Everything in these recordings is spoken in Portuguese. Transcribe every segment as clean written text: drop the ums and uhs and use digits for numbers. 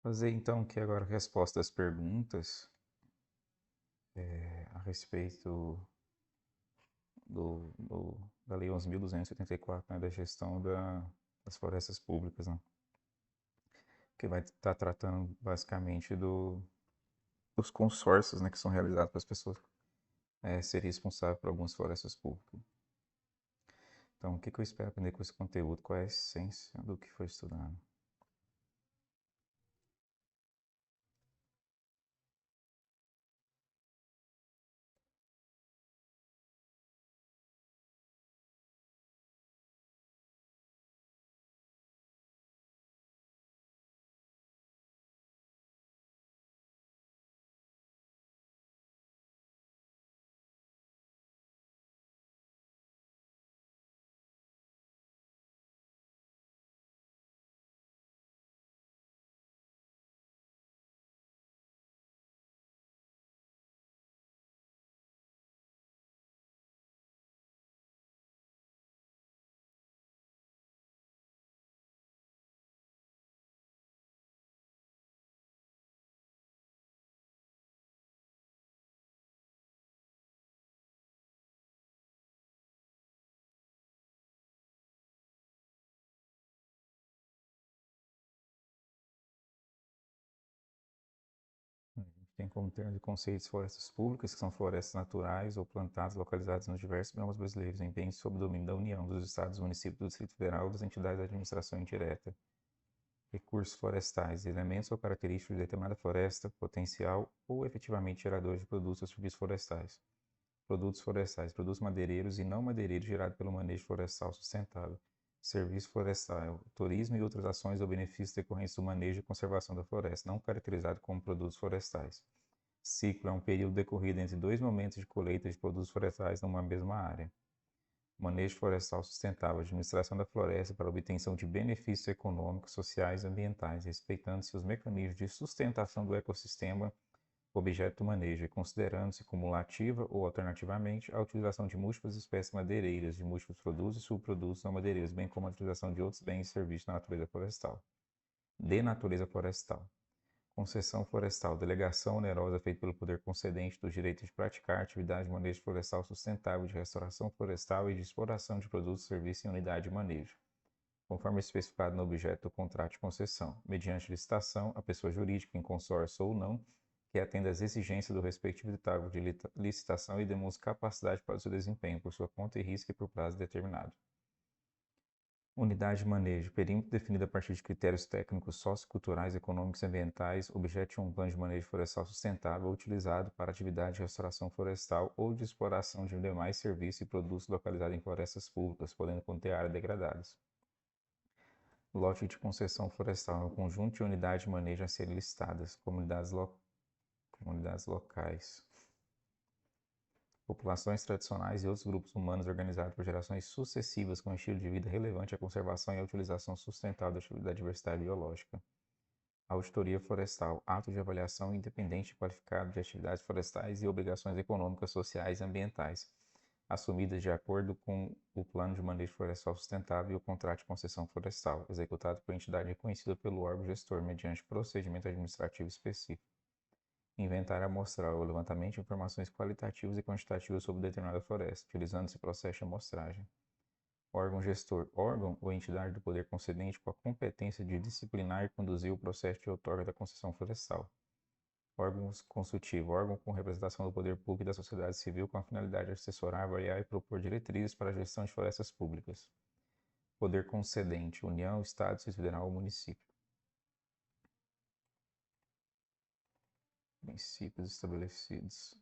Fazer então aqui agora a resposta às perguntas a respeito da Lei 11.284, né, da gestão das florestas públicas, né, que vai estar tratando basicamente dos consórcios, né, que são realizados para as pessoas serem responsáveis por algumas florestas públicas. Então, o que eu espero aprender com esse conteúdo? Qual é a essência do que foi estudado? A gente tem como termos e conceitos florestas públicas, que são florestas naturais ou plantadas localizadas nos diversos biomas brasileiros em bens sob domínio da União, dos Estados, municípios, do Distrito Federal ou das entidades da administração indireta. Recursos florestais, elementos ou características de determinada floresta, potencial ou efetivamente geradores de produtos ou serviços florestais. Produtos florestais, produtos madeireiros e não madeireiros gerados pelo manejo florestal sustentável. Serviço florestal, turismo e outras ações ou benefícios decorrentes do manejo e conservação da floresta, não caracterizado como produtos florestais. Ciclo é um período decorrido entre dois momentos de colheita de produtos florestais numa mesma área. Manejo florestal sustentável, administração da floresta para obtenção de benefícios econômicos, sociais e ambientais, respeitando-se os mecanismos de sustentação do ecossistema objeto do manejo e considerando-se cumulativa ou alternativamente a utilização de múltiplas espécies madeireiras, de múltiplos produtos e subprodutos não madeireiros, bem como a utilização de outros bens e serviços da natureza florestal. De natureza florestal. Concessão florestal, delegação onerosa feita pelo poder concedente do direito de praticar atividade de manejo florestal sustentável, de restauração florestal e de exploração de produtos e serviços em unidade de manejo, conforme especificado no objeto do contrato de concessão, mediante licitação, a pessoa jurídica, em consórcio ou não, que atenda às exigências do respectivo edital de licitação e demonstre capacidade para o seu desempenho por sua conta e risco e por prazo determinado. Unidade de manejo, perímetro definido a partir de critérios técnicos, socioculturais, econômicos e ambientais, objeto de um plano de manejo florestal sustentável utilizado para atividade de restauração florestal ou de exploração de demais serviços e produtos localizados em florestas públicas, podendo conter áreas degradadas. Lote de concessão florestal é um conjunto de unidades de manejo a serem listadas, comunidades locais, populações tradicionais e outros grupos humanos organizados por gerações sucessivas com estilo de vida relevante à conservação e à utilização sustentável da diversidade biológica. Auditoria florestal, ato de avaliação independente e qualificado de atividades florestais e obrigações econômicas, sociais e ambientais, assumidas de acordo com o Plano de Manejo Florestal Sustentável e o Contrato de Concessão Florestal, executado por entidade reconhecida pelo órgão gestor mediante procedimento administrativo específico. Inventário amostral, o levantamento de informações qualitativas e quantitativas sobre determinada floresta, utilizando-se processo de amostragem. Órgão gestor, órgão ou entidade do poder concedente com a competência de disciplinar e conduzir o processo de outorga da concessão florestal. Órgãos consultivo, órgão com representação do poder público e da sociedade civil com a finalidade de assessorar, avaliar e propor diretrizes para a gestão de florestas públicas. Poder concedente, União, Estado, Distrito Federal ou município. Princípios estabelecidos.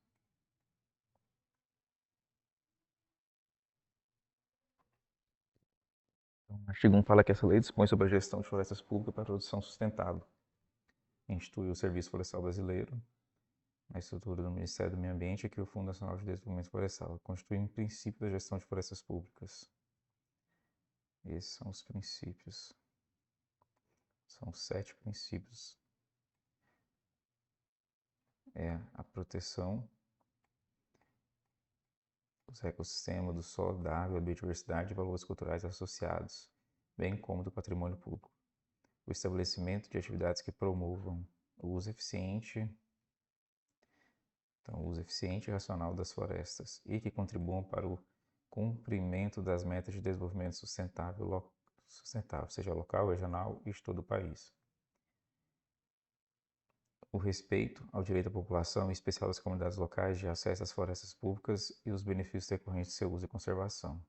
Então, o artigo 1 fala que essa lei dispõe sobre a gestão de florestas públicas para a produção sustentável. Institui o Serviço Florestal Brasileiro, a estrutura do Ministério do Meio Ambiente e cria o Fundo Nacional de Desenvolvimento Florestal. Constitui um princípio da gestão de florestas públicas. Esses são os princípios. São 7 princípios. É a proteção dos ecossistemas, do solo, da água, da biodiversidade e valores culturais associados, bem como do patrimônio público. o estabelecimento de atividades que promovam o uso eficiente, então, o uso eficiente e racional das florestas e que contribuam para o cumprimento das metas de desenvolvimento sustentável, seja local, regional e de todo o país. O respeito ao direito da população, em especial das comunidades locais, de acesso às florestas públicas e os benefícios decorrentes de seu uso e conservação.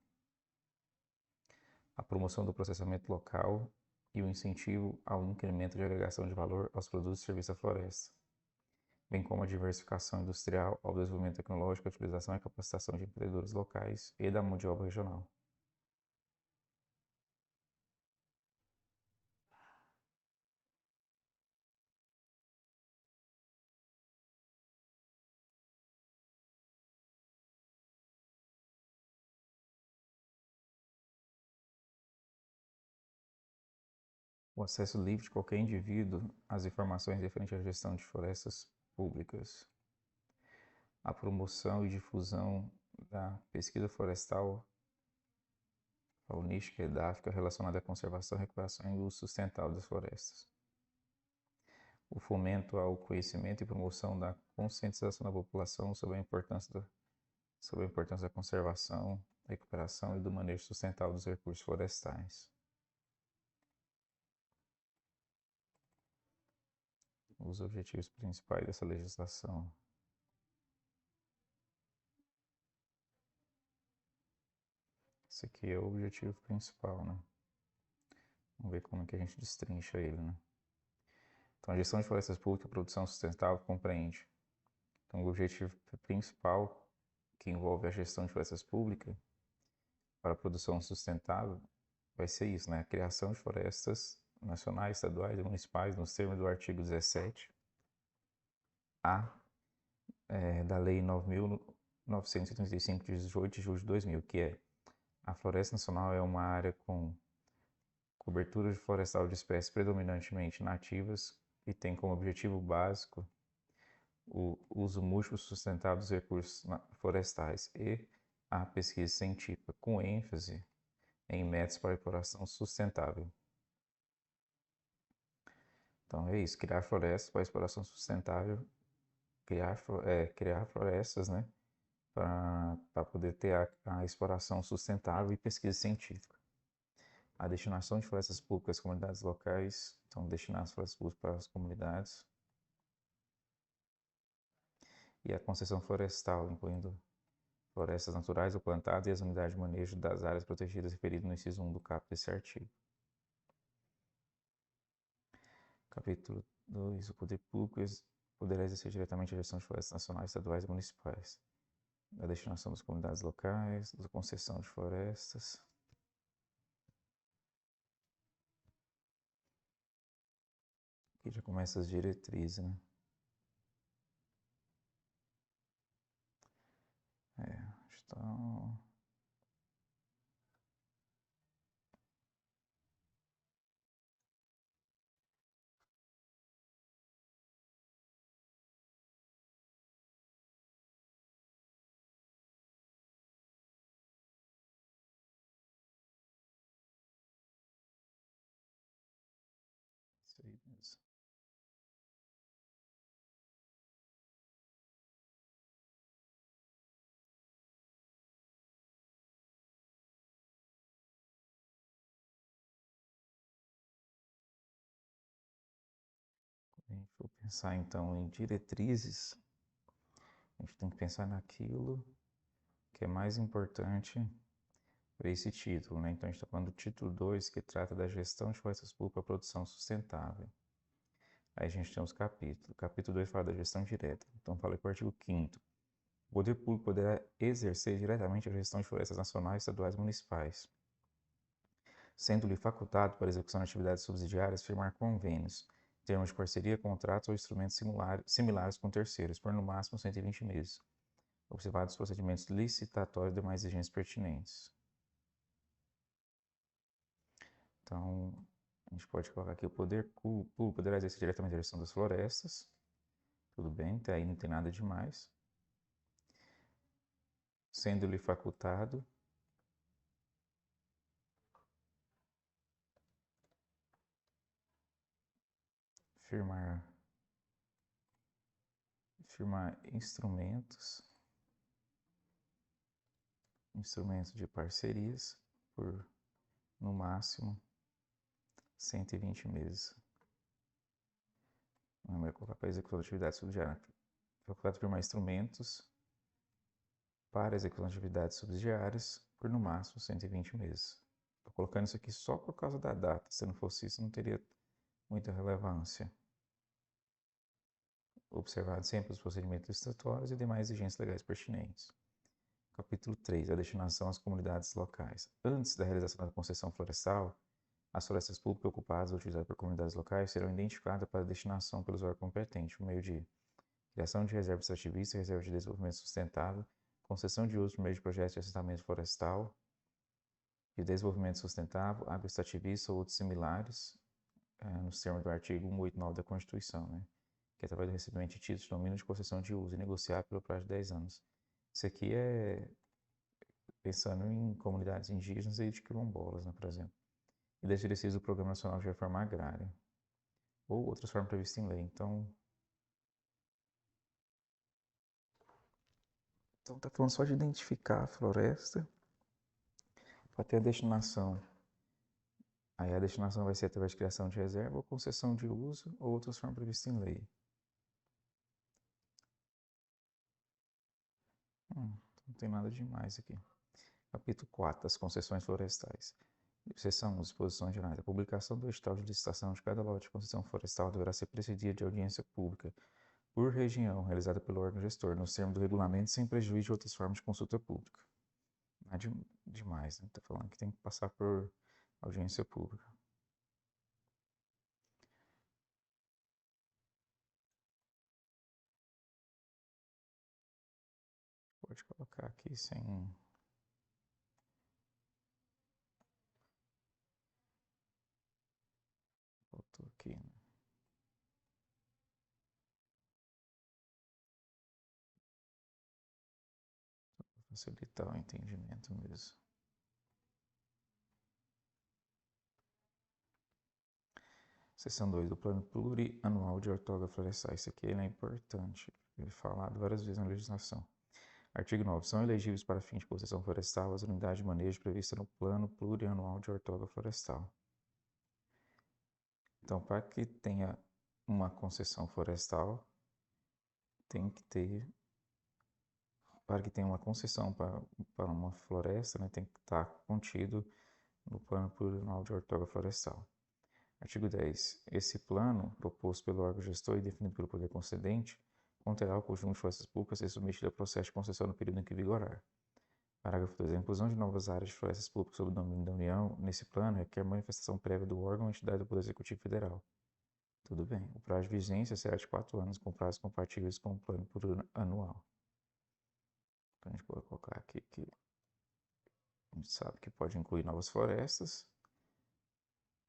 A promoção do processamento local e o incentivo ao incremento de agregação de valor aos produtos e serviços da floresta, bem como a diversificação industrial, ao desenvolvimento tecnológico, a utilização e capacitação de empreendedores locais e da mão de obra regional. O acesso livre de qualquer indivíduo às informações referentes à gestão de florestas públicas. A promoção e difusão da pesquisa florestal faunística e edáfica relacionada à conservação, recuperação e uso sustentável das florestas. O fomento ao conhecimento e promoção da conscientização da população sobre a importância da conservação, recuperação e do manejo sustentável dos recursos florestais. Os objetivos principais dessa legislação. Esse aqui é o objetivo principal, né? Vamos ver como é que a gente destrincha ele, né? Então, a gestão de florestas públicas e a produção sustentável compreende. Então, o objetivo principal que envolve a gestão de florestas públicas para a produção sustentável vai ser isso, né? A criação de florestas nacionais, estaduais e municipais nos termos do artigo 17A da Lei 9.935, de 18 de julho de 2000, que é: a floresta nacional é uma área com cobertura florestal de espécies predominantemente nativas e tem como objetivo básico o uso múltiplo sustentável dos recursos florestais e a pesquisa científica, com ênfase em métodos para exploração sustentável. Então é isso, criar florestas para exploração sustentável, criar florestas, né, para poder ter a exploração sustentável e pesquisa científica. A destinação de florestas públicas às comunidades locais, então destinar as florestas públicas para as comunidades. E a concessão florestal, incluindo florestas naturais ou plantadas e as unidades de manejo das áreas protegidas referidas no inciso 1 do caput desse artigo. Capítulo 2. O poder público poderá exercer diretamente a gestão de florestas nacionais, estaduais e municipais. Da destinação das comunidades locais, da concessão de florestas. Aqui já começa as diretrizes, né? Então... Isso aí mesmo. Se a gente for pensar então em diretrizes, a gente tem que pensar naquilo que é mais importante para esse título, né? Então a gente está falando do título 2, que trata da gestão de florestas públicas para produção sustentável. Aí a gente tem os capítulos. O capítulo 2 fala da gestão direta. Então fala que o artigo 5º. O poder público poderá exercer diretamente a gestão de florestas nacionais, estaduais e municipais, sendo-lhe facultado para a execução de atividades subsidiárias firmar convênios, termos de parceria, contratos ou instrumentos similares com terceiros, por no máximo 120 meses, observados os procedimentos licitatórios e demais exigências pertinentes. Então, a gente pode colocar aqui: o poder público poderá exercer diretamente a gestão das florestas. Tudo bem, até aí não tem nada demais. Sendo-lhe facultado firmar instrumentos de parcerias por, no máximo, 120 meses. Vamos colocar para execução de atividades subsidiárias. Faculdade de firmar instrumentos para execução de atividades subsidiárias por, no máximo, 120 meses. Estou colocando isso aqui só por causa da data. Se não fosse isso, não teria muita relevância. Observado sempre os procedimentos licitatórios e demais exigências legais pertinentes. Capítulo 3. A destinação às comunidades locais. Antes da realização da concessão florestal, as florestas públicas ocupadas ou utilizadas por comunidades locais serão identificadas para destinação pelos órgãos competentes, por meio de criação de reserva extrativista, reserva de desenvolvimento sustentável, concessão de uso por meio de projetos de assentamento florestal, de desenvolvimento sustentável, agroextrativista ou outros similares, nos termos do artigo 189 da Constituição, né? Que é através do recebimento de títulos de domínio de concessão de uso e negociar pelo prazo de 10 anos. Isso aqui é pensando em comunidades indígenas e de quilombolas, né, por exemplo. E das diretrizes do Programa Nacional de Reforma Agrária, ou outras formas previstas em lei. Então está falando só de identificar a floresta para ter a destinação. Aí a destinação vai ser através de criação de reserva ou concessão de uso ou outras formas previstas em lei. Não tem nada demais aqui. Capítulo 4 das concessões florestais. Seção 1. Disposições gerais. A publicação do edital de licitação de cada lote de concessão florestal deverá ser precedida de audiência pública por região, realizada pelo órgão gestor, nos termos do regulamento, sem prejuízo de outras formas de consulta pública. Nada demais, né? Está falando que tem que passar por audiência pública. Pode colocar aqui sem... Botou aqui, né? Para facilitar o entendimento mesmo. Seção 2 do Plano Plurianual de Ortoga Florestal. Isso aqui é importante. Ele é falado várias vezes na legislação. Artigo 9. São elegíveis para fim de concessão florestal as unidades de manejo previstas no Plano Plurianual de Ortoga Florestal. Então, para que tenha uma concessão florestal, para que tenha uma concessão para uma floresta, né, tem que estar contido no Plano Plurianual de Ortoga Florestal. Artigo 10. Esse plano, proposto pelo órgão gestor e definido pelo poder concedente, conterá o conjunto de florestas públicas a ser submetido a processo de concessão no período em que vigorar. Parágrafo 2. A inclusão de novas áreas de florestas públicas sob o domínio da União nesse plano requer manifestação prévia do órgão ou entidade do Poder Executivo Federal. Tudo bem. O prazo de vigência será de 4 anos, com prazos compatíveis com o plano plurianual. Então, a gente pode colocar aqui que a gente sabe que pode incluir novas florestas.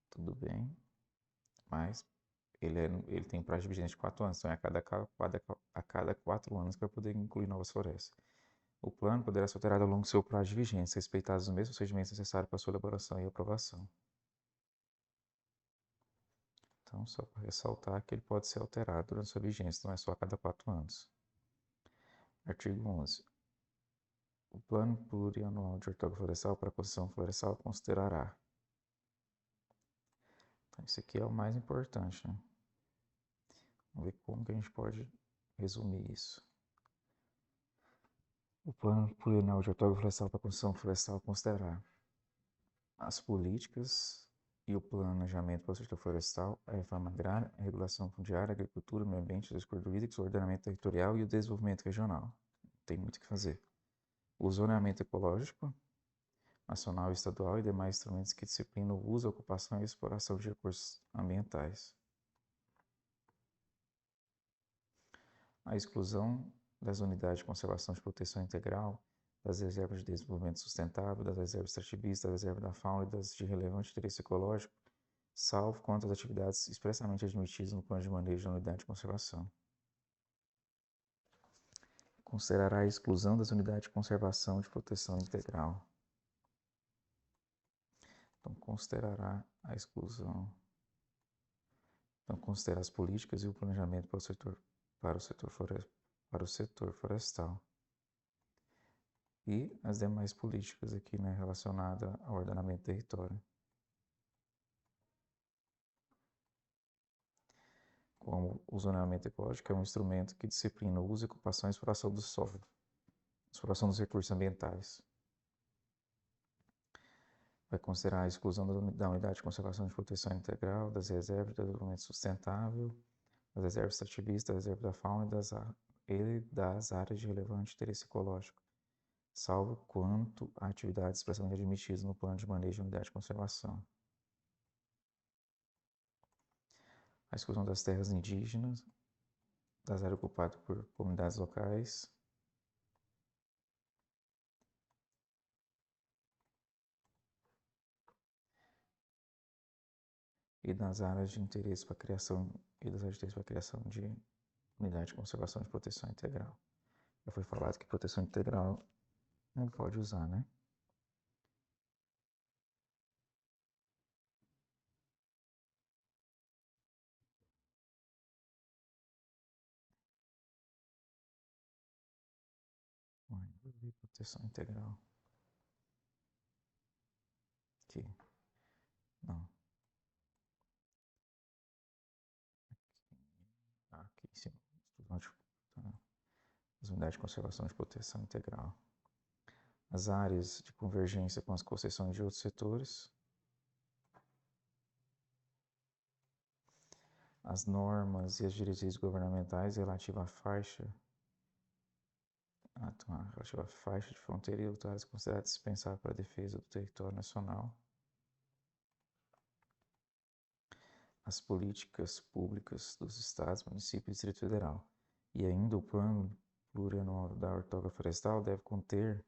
Tudo bem. Mas ele tem prazo de vigência de 4 anos, então é a cada 4 anos que vai poder incluir novas florestas. O plano poderá ser alterado ao longo do seu prazo de vigência, respeitados os mesmos procedimentos necessários para sua elaboração e aprovação. Então, só para ressaltar que ele pode ser alterado durante sua vigência, não é só a cada 4 anos. Artigo 11. O plano plurianual de ortoga florestal para a concessão florestal considerará. Então, isso aqui é o mais importante, né? Vamos ver como que a gente pode resumir isso. O plano plurianual de ortoga florestal para a concessão florestal considerará as políticas e o planejamento para o setor florestal, a reforma agrária, a regulação fundiária, a agricultura, o meio ambiente, os recursos hídricos, o ordenamento territorial e o desenvolvimento regional. Tem muito o que fazer. O zoneamento ecológico, nacional e estadual e demais instrumentos que disciplinam o uso, a ocupação e a exploração de recursos ambientais. A exclusão das unidades de conservação de proteção integral, das reservas de desenvolvimento sustentável, das reservas extrativistas, das reservas da fauna e das de relevante interesse ecológico, salvo quanto às atividades expressamente admitidas no plano de manejo da unidade de conservação. Considerará a exclusão das unidades de conservação de proteção integral. Então, considerará a exclusão Então, considera as políticas e o planejamento para o setor florestal. E as demais políticas aqui, né, relacionadas ao ordenamento do território. Como o zoneamento ecológico é um instrumento que disciplina o uso, ocupação e exploração do solo, exploração dos recursos ambientais. Vai considerar a exclusão da unidade de conservação de proteção integral, das reservas de desenvolvimento sustentável, das reservas extrativistas, das reservas da fauna e das áreas de relevante interesse ecológico, salvo quanto a atividades expressamente admitidas no plano de manejo de unidade de conservação. A exclusão das terras indígenas, das áreas ocupadas por comunidades locais, e das áreas de interesse para a criação de unidade de conservação de proteção integral. Já foi falado que proteção integral não pode usar, né? Proteção integral. Aqui. Não. Aqui em cima. As unidades de conservação de proteção integral. As áreas de convergência com as concessões de outros setores. As normas e as diretrizes governamentais relativas à faixa de fronteira e outras áreas consideradas dispensáveis para a defesa do território nacional. As políticas públicas dos estados, municípios e Distrito Federal. E ainda o plano plurianual da ortoga florestal deve conter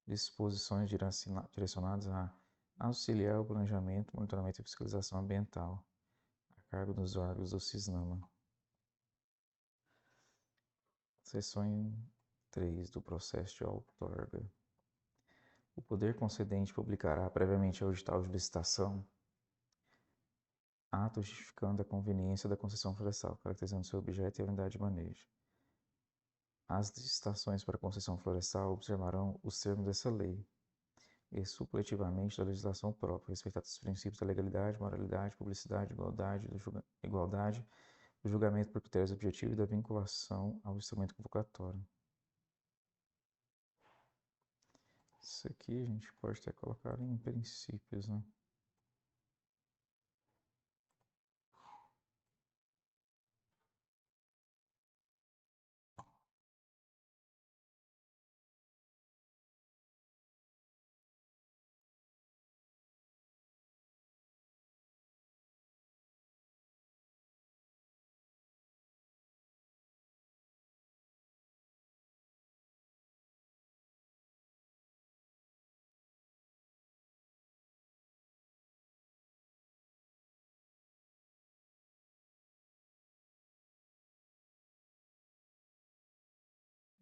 disposições direcionadas a auxiliar o planejamento, monitoramento e fiscalização ambiental, a cargo dos órgãos do CISNAMA. Seção 3 do processo de outorga. O poder concedente publicará previamente ao edital de licitação ato justificando a conveniência da concessão florestal, caracterizando seu objeto e a unidade de manejo. As licitações para concessão florestal observarão os termos dessa lei e supletivamente da legislação própria, respeitados os princípios da legalidade, moralidade, publicidade, igualdade, do julgamento por critérios objetivos e da vinculação ao instrumento convocatório. Isso aqui a gente pode até colocar em princípios, né?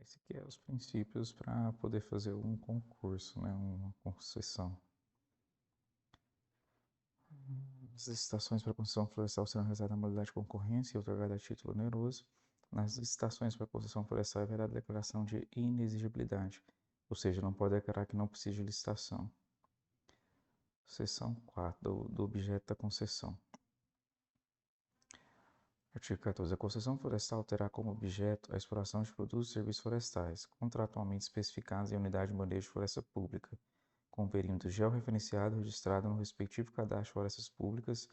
Esse aqui é os princípios para poder fazer um concurso, né? Uma concessão. As licitações para concessão florestal serão realizadas na modalidade de concorrência e outorgadas a título oneroso. Nas licitações para concessão florestal é vedada a declaração de inexigibilidade, ou seja, não pode declarar que não precisa de licitação. Seção 4 do objeto da concessão. Artigo 14. A concessão florestal terá como objeto a exploração de produtos e serviços florestais, contratualmente especificados em unidade de manejo de floresta pública, com perímetro georreferenciado registrado no respectivo cadastro de florestas públicas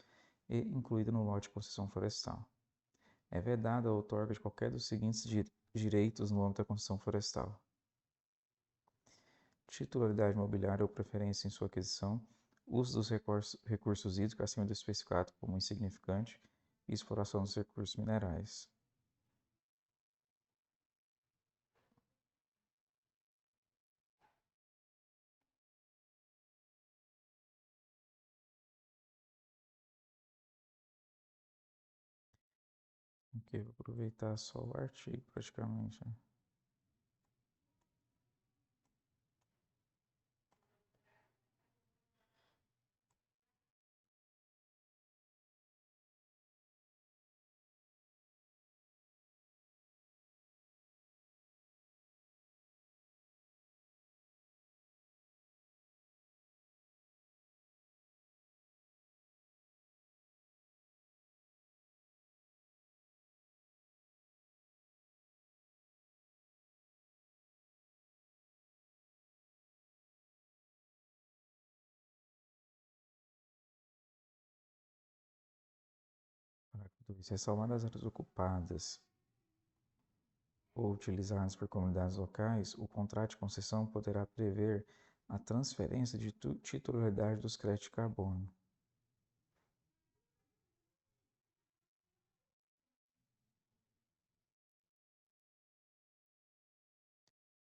e incluído no lote de concessão florestal. É vedada a outorga de qualquer dos seguintes direitos no âmbito da concessão florestal: titularidade imobiliária ou preferência em sua aquisição, uso dos recursos hídricos acima do especificado como insignificante e exploração dos recursos minerais. Aqui eu vou aproveitar só o artigo praticamente, né? 2. Ressalvar as áreas ocupadas ou utilizadas por comunidades locais, o contrato de concessão poderá prever a transferência de titularidade dos créditos de carbono.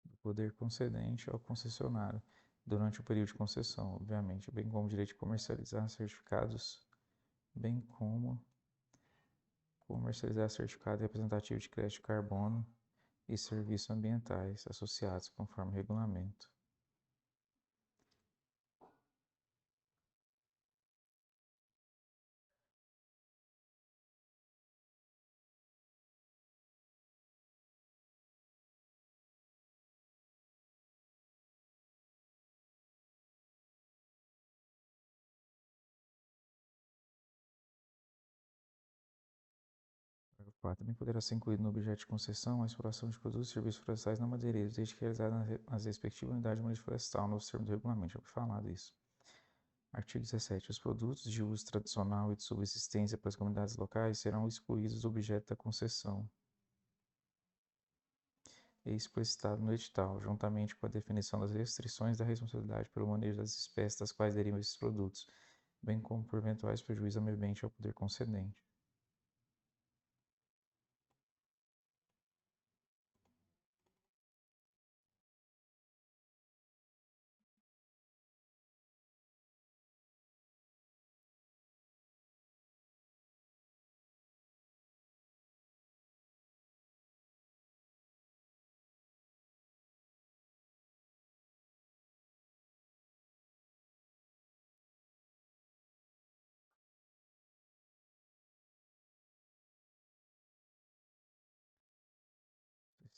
Do poder concedente ao concessionário, durante o período de concessão, obviamente, bem como o direito de comercializar certificado representativo de crédito de carbono e serviços ambientais associados, conforme o regulamento. Parágrafo 4. Também poderá ser incluído no objeto de concessão a exploração de produtos e serviços florestais não madeireiros, desde que realizada nas respectivas unidades de manejo florestal, nos termos do regulamento. Já foi falado isso. Artigo 17. Os produtos de uso tradicional e de subsistência para as comunidades locais serão excluídos do objeto da concessão e explicitado no edital, juntamente com a definição das restrições da responsabilidade pelo manejo das espécies das quais derivam esses produtos, bem como por eventuais prejuízos ao meio ambiente ao poder concedente.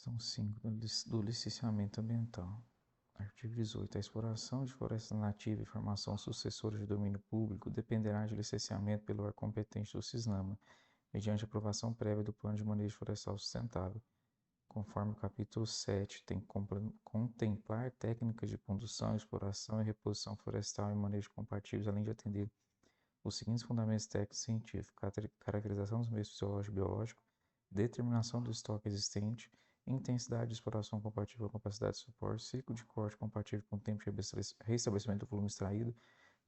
Seção 5 do licenciamento ambiental. Artigo 18. A exploração de florestas nativas e formação sucessora de domínio público dependerá de licenciamento pelo órgão competente do CISNAMA, mediante aprovação prévia do Plano de Manejo Florestal Sustentável, conforme o capítulo 7, tem que contemplar técnicas de condução, exploração e reposição florestal e manejo compatíveis, além de atender os seguintes fundamentos técnicos e científicos: caracterização dos meios fisiológico e biológico, determinação do estoque existente, intensidade de exploração compatível com capacidade de suporte, ciclo de corte compatível com o tempo de restabelecimento do volume extraído,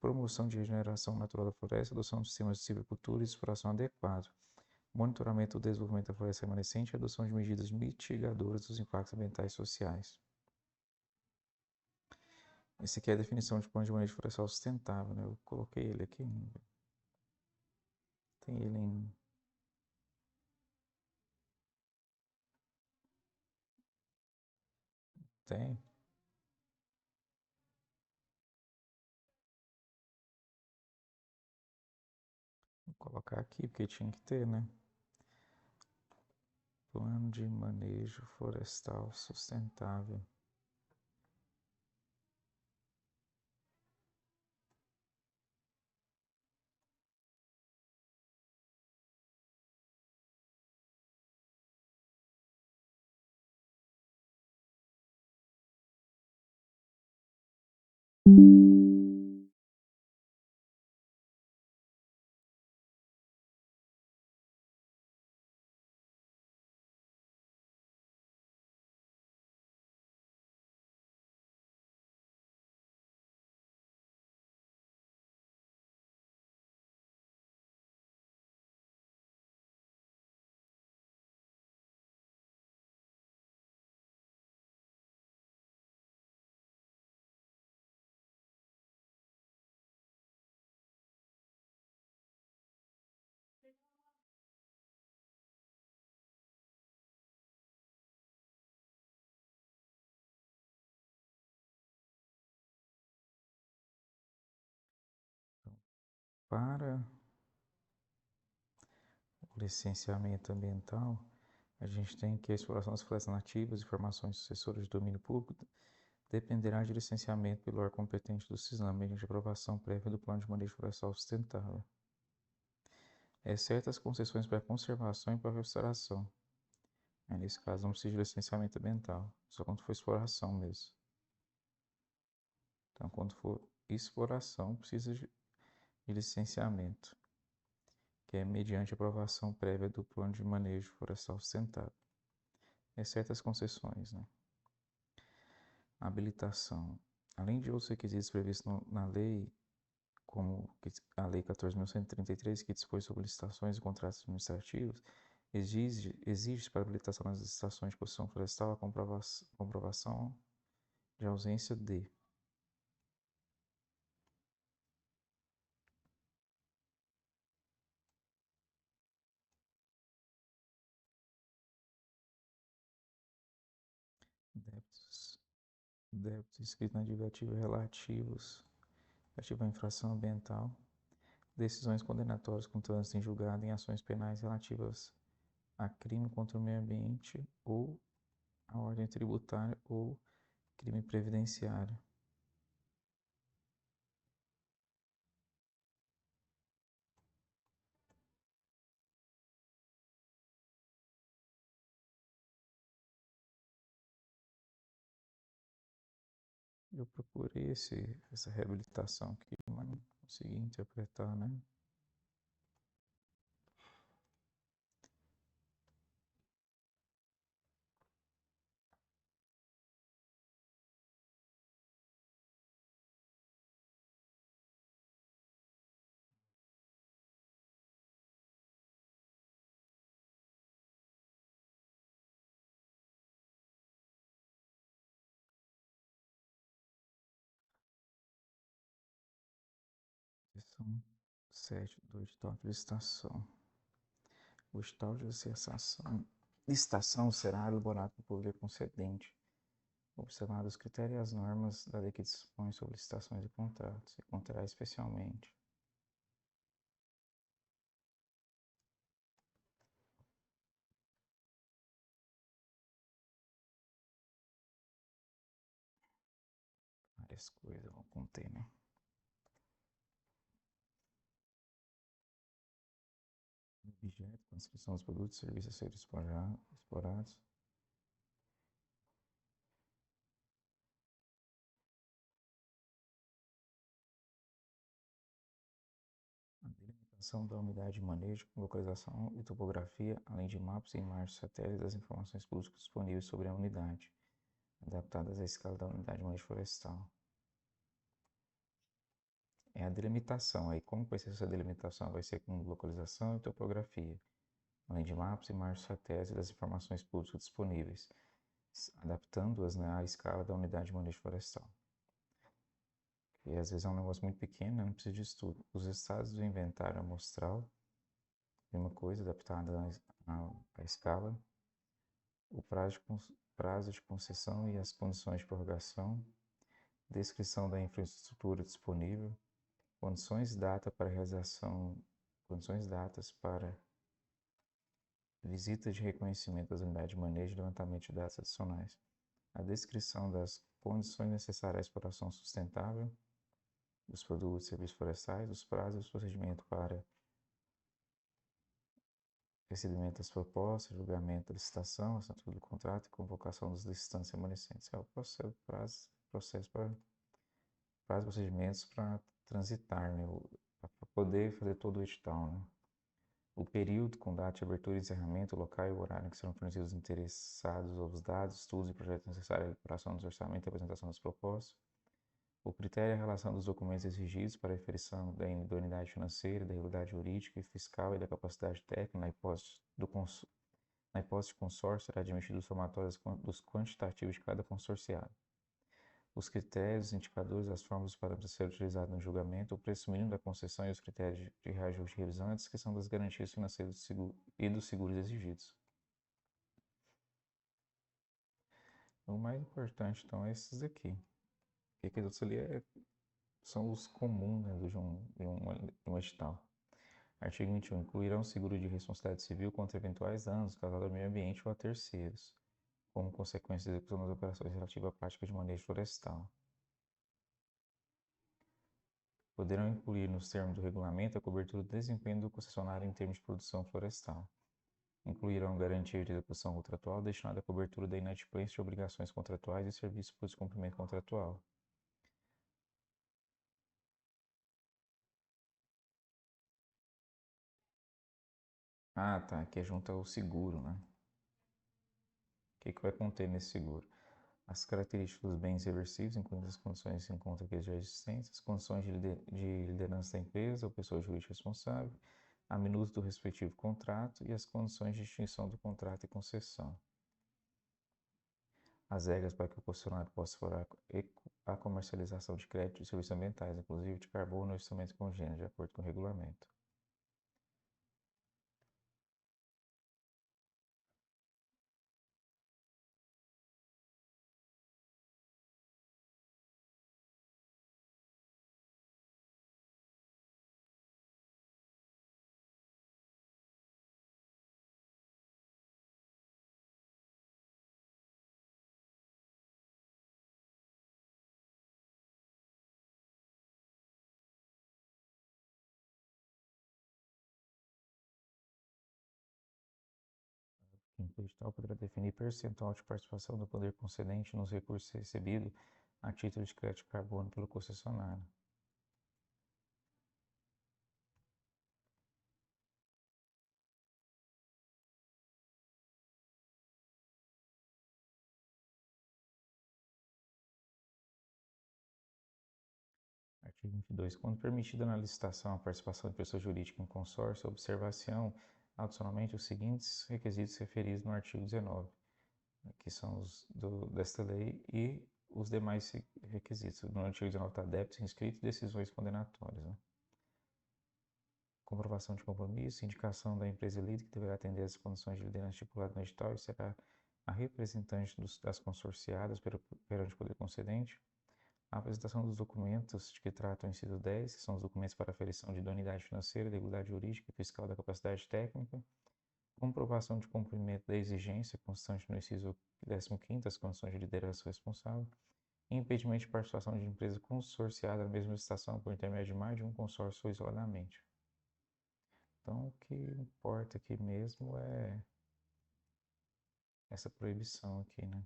promoção de regeneração natural da floresta, adoção de sistemas de silvicultura e exploração adequado, monitoramento do desenvolvimento da floresta remanescente e adoção de medidas mitigadoras dos impactos ambientais e sociais. Esse aqui é a definição de plano de manejo florestal sustentável, né? Eu coloquei ele aqui. Tem ele em... Tem. Vou colocar aqui, porque tinha que ter, né? Plano de manejo florestal sustentável. Para o licenciamento ambiental, a gente tem que a exploração das florestas nativas e formações sucessoras de domínio público dependerá de licenciamento pelo órgão competente do CISNAM, mediante aprovação prévia do Plano de Manejo Florestal Sustentável, exceto as concessões para conservação e para restauração. Nesse caso, não precisa de licenciamento ambiental, só quando for exploração mesmo. Então, quando for exploração, precisa de licenciamento. que é mediante aprovação prévia do Plano de Manejo Florestal Sustentável. Certas concessões, né? Habilitação. Além de outros requisitos previstos na lei, como a Lei 14.133, que dispõe sobre licitações e contratos administrativos, exige para habilitação nas licitações de construção florestal a comprovação de ausência de débitos inscritos na dívida ativa relativos à infração ambiental, decisões condenatórias com trânsito em julgado em ações penais relativas a crime contra o meio ambiente ou a ordem tributária ou crime previdenciário. Eu procurei essa reabilitação aqui, mas não consegui interpretar, né? Seção 7 do edital de licitação. O edital de licitação será elaborado pelo poder concedente, observados os critérios e as normas da lei que dispõe sobre licitações e contratos, e conterá especialmente várias coisas, vou conter, né? Objeto, descrição dos produtos e serviços a serem explorados, a delimitação da unidade de manejo, localização e topografia, além de mapas e imagens satélites das informações públicas disponíveis sobre a unidade, adaptadas à escala da unidade de manejo florestal. É a delimitação. Aí, como vai ser essa delimitação? Vai ser com localização e topografia, além de mapas e imagens satélites das informações públicas disponíveis, adaptando-as, né, à escala da unidade de manejo florestal. E às vezes é um negócio muito pequeno, né, não precisa de estudo. Os estados do inventário amostral, mesma coisa, adaptada à escala. O prazo de concessão e as condições de prorrogação. Descrição da infraestrutura disponível. Condições datas para visita de reconhecimento das unidades de manejo e levantamento de dados adicionais. A descrição das condições necessárias à exploração sustentável dos produtos e serviços florestais, os prazos e os procedimentos para recebimento das propostas, julgamento da licitação, assinatura do contrato e convocação dos licitantes remanescentes. É o processo para procedimentos para transitar, né, para poder fazer todo o edital, né? O período com data de abertura e encerramento, o local e o horário em que serão fornecidos os interessados os dados, estudos e projetos necessários à elaboração dos orçamentos e apresentação das propostas. O critério e a relação dos documentos exigidos para a aferição da idoneidade financeira, da regularidade jurídica e fiscal e da capacidade técnica na hipótese de consórcio será admitido os somatórios dos quantitativos de cada consorciado. Os critérios, os indicadores, as formas para ser utilizados no julgamento, o preço mínimo da concessão e os critérios de reajuste de revisão e a descrição das garantias financeiras e dos seguros exigidos. O mais importante, então, é esses aqui. Porque aqueles ali são os comuns, né, de um edital. Artigo 21. Incluirão seguro de responsabilidade civil contra eventuais danos causados ao meio ambiente ou a terceiros, como consequência da execução das operações relativas à prática de manejo florestal. Poderão incluir nos termos do regulamento a cobertura do desempenho do concessionário em termos de produção florestal. Incluirão garantia de execução contratual destinada à cobertura da inadimplência de obrigações contratuais e serviços por descumprimento contratual. Ah, tá. Aqui é junto ao seguro, né? O que vai conter nesse seguro? As características dos bens reversíveis, incluindo as condições que se encontram aqui já existentes, as condições de liderança da empresa ou pessoa jurídica responsável, a minuta do respectivo contrato e as condições de extinção do contrato e concessão. As regras para que o concessionário possa explorar a comercialização de crédito e serviços ambientais, inclusive de carbono ou instrumentos congêneros, de acordo com o regulamento. O edital poderá definir percentual de participação do poder concedente nos recursos recebidos a título de crédito de carbono pelo concessionário. Artigo 22. Quando permitida na licitação a participação de pessoa jurídica em consórcio, observação adicionalmente os seguintes requisitos referidos no artigo 19, que são os desta lei, e os demais requisitos. No artigo 19 está débitos inscritos e decisões condenatórias. Né? Comprovação de compromisso, indicação da empresa líder que deverá atender às condições de liderança estipuladas no edital e será a representante das consorciadas perante o poder concedente. A apresentação dos documentos de que trata o inciso 10, que são os documentos para aferição de idoneidade financeira, regularidade jurídica e fiscal da capacidade técnica. Comprovação de cumprimento da exigência constante no inciso 15º, as condições de liderança responsável. E impedimento de participação de empresa consorciada na mesma licitação por intermédio de mais de um consórcio ou isoladamente. Então, o que importa aqui mesmo é essa proibição aqui, né?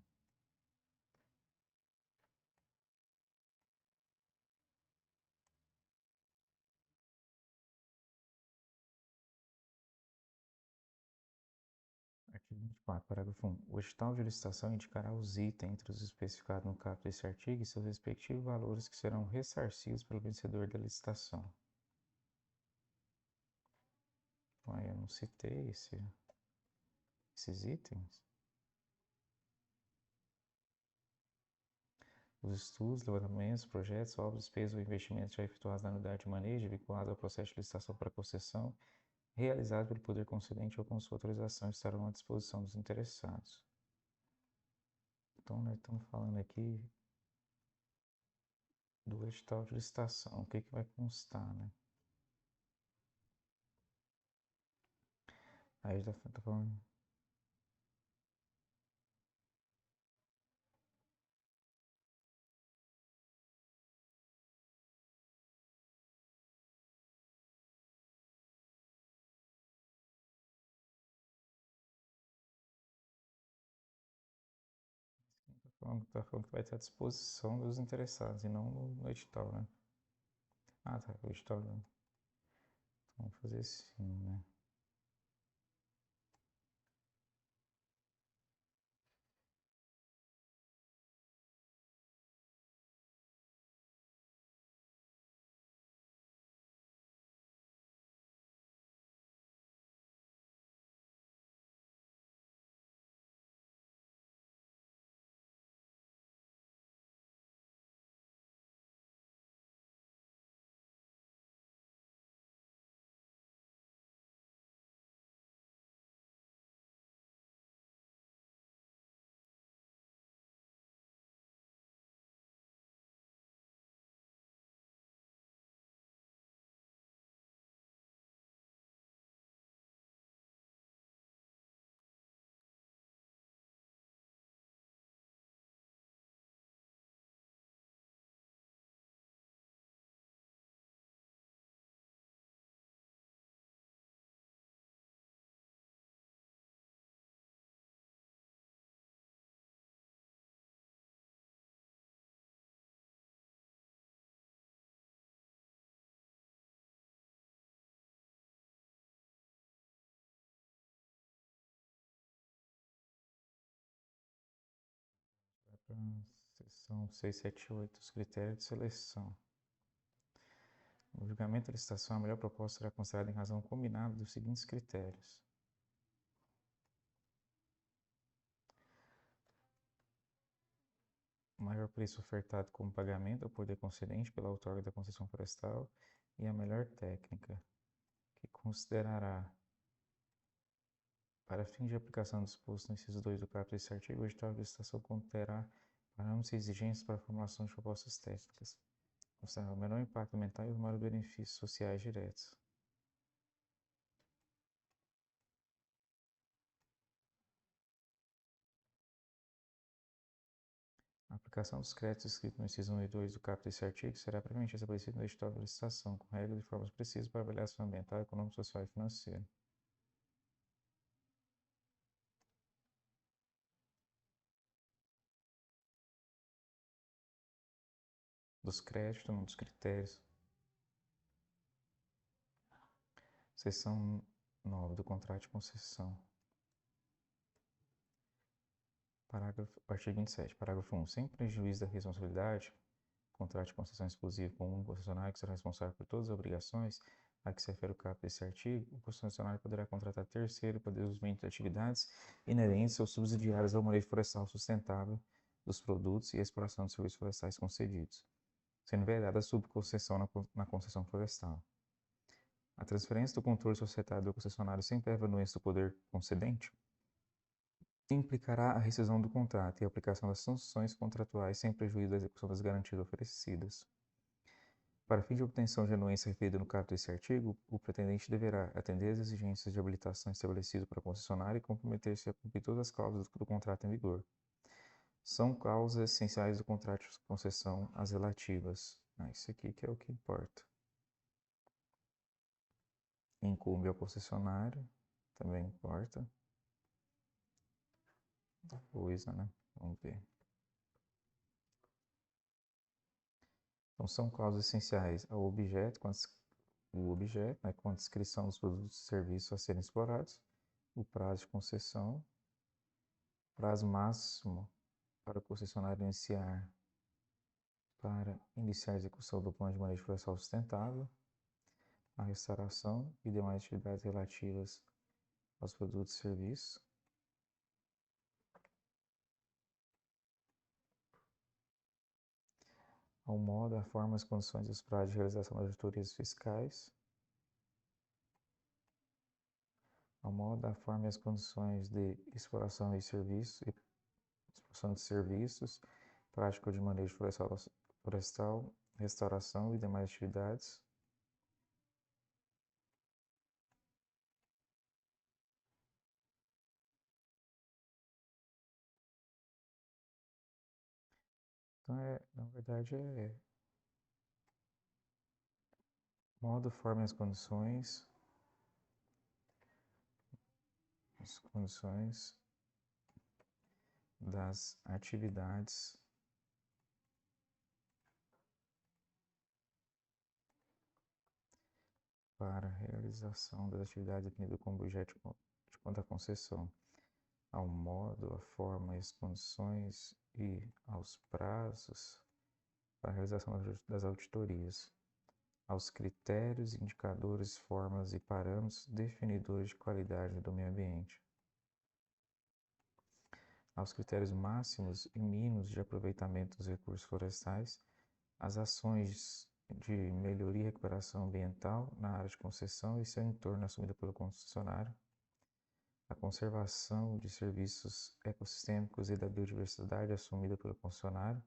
Artigo 24, parágrafo 1. O edital de licitação indicará os itens entre os especificados no caput deste artigo e seus respectivos valores que serão ressarcidos pelo vencedor da licitação. Ué, eu não citei esses itens. Os estudos, levantamentos, projetos, obras, despesas ou investimentos já efetuados na unidade de manejo vinculados ao processo de licitação para concessão, realizados pelo poder concedente ou com sua autorização, estarão à disposição dos interessados. Então, nós estamos falando aqui do edital de licitação. O que vai constar, né? Aí está falando. Tá falando que vai ter à disposição dos interessados e não no edital, né? Ah, tá. O edital. Né? Vamos fazer assim, né? Seção 678, os critérios de seleção. No julgamento da licitação, a melhor proposta será considerada em razão combinada dos seguintes critérios. O maior preço ofertado como pagamento ao poder concedente pela outorga da concessão florestal e a melhor técnica, que considerará, para fim de aplicação do disposto no inciso 2 do caput deste artigo, o edital de licitação conterá parâmetros e exigências para a formulação de propostas técnicas, considerando o menor impacto ambiental e os maiores benefícios sociais diretos. A aplicação dos créditos escritos no inciso 1 e 2 do caput deste artigo será previamente estabelecida no edital de licitação, com regras e formas precisas para avaliação ambiental, econômica, social e financeira. Dos créditos, não dos critérios. Seção 9 do contrato de concessão. Artigo 27, parágrafo 1. Sem prejuízo da responsabilidade, contrato de concessão exclusivo com um concessionário que será responsável por todas as obrigações a que se refere o caput desse artigo, o concessionário poderá contratar terceiro para o desenvolvimento de atividades inerentes ou subsidiárias ao manejo florestal sustentável dos produtos e a exploração de serviços florestais concedidos, sendo vedada a subconcessão na concessão florestal. A transferência do controle societário do concessionário sem prévia anuência do poder concedente implicará a rescisão do contrato e a aplicação das sanções contratuais sem prejuízo da execução das garantias oferecidas. Para fim de obtenção de anuência referida no caput deste artigo, o pretendente deverá atender às exigências de habilitação estabelecidas para a concessionária e comprometer-se a cumprir todas as cláusulas do contrato em vigor. São cláusulas essenciais do contrato de concessão as relativas. Isso aqui que é o que importa. Incumbe ao concessionário, também importa. Coisa, né? Vamos ver. Então, são cláusulas essenciais ao objeto, com a descrição dos produtos e serviços a serem explorados, o prazo de concessão, prazo máximo para o concessionário iniciar a execução do plano de manejo florestal sustentável, a restauração e demais atividades relativas aos produtos e serviços, ao modo, a forma, as condições e os prazos de realização das auditorias fiscais, ao modo, a forma e as condições de exploração de serviços, prática de manejo florestal, restauração e demais atividades, então, na verdade, modo, forma e as condições das atividades para a realização das atividades definidas como objeto de conta concessão, ao modo, a forma e as condições e aos prazos para a realização das auditorias, aos critérios, indicadores, formas e parâmetros definidores de qualidade do meio ambiente, aos critérios máximos e mínimos de aproveitamento dos recursos florestais, as ações de melhoria e recuperação ambiental na área de concessão e seu entorno assumida pelo concessionário, a conservação de serviços ecossistêmicos e da biodiversidade assumida pelo concessionário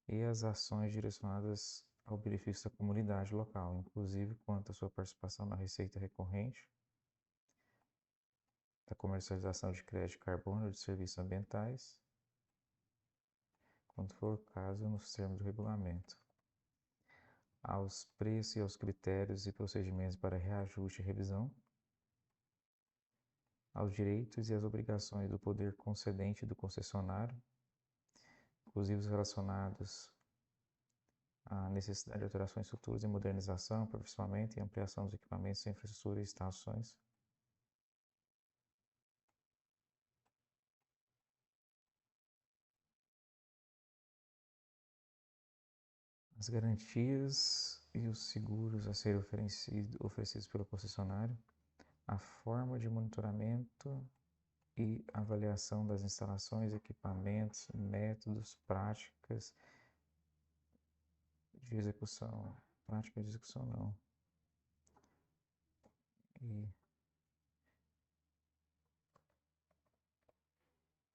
e as ações direcionadas ao benefício da comunidade local, inclusive quanto à sua participação na receita recorrente, da comercialização de crédito de carbono ou de serviços ambientais, quando for o caso, nos termos do regulamento, aos preços e aos critérios e procedimentos para reajuste e revisão, aos direitos e às obrigações do poder concedente e do concessionário, inclusive os relacionados à necessidade de alterações futuras e modernização, aperfeiçoamento e ampliação dos equipamentos de infraestrutura e estações, as garantias e os seguros a serem oferecidos pelo concessionário, a forma de monitoramento e avaliação das instalações, equipamentos, métodos, prática de execução não, e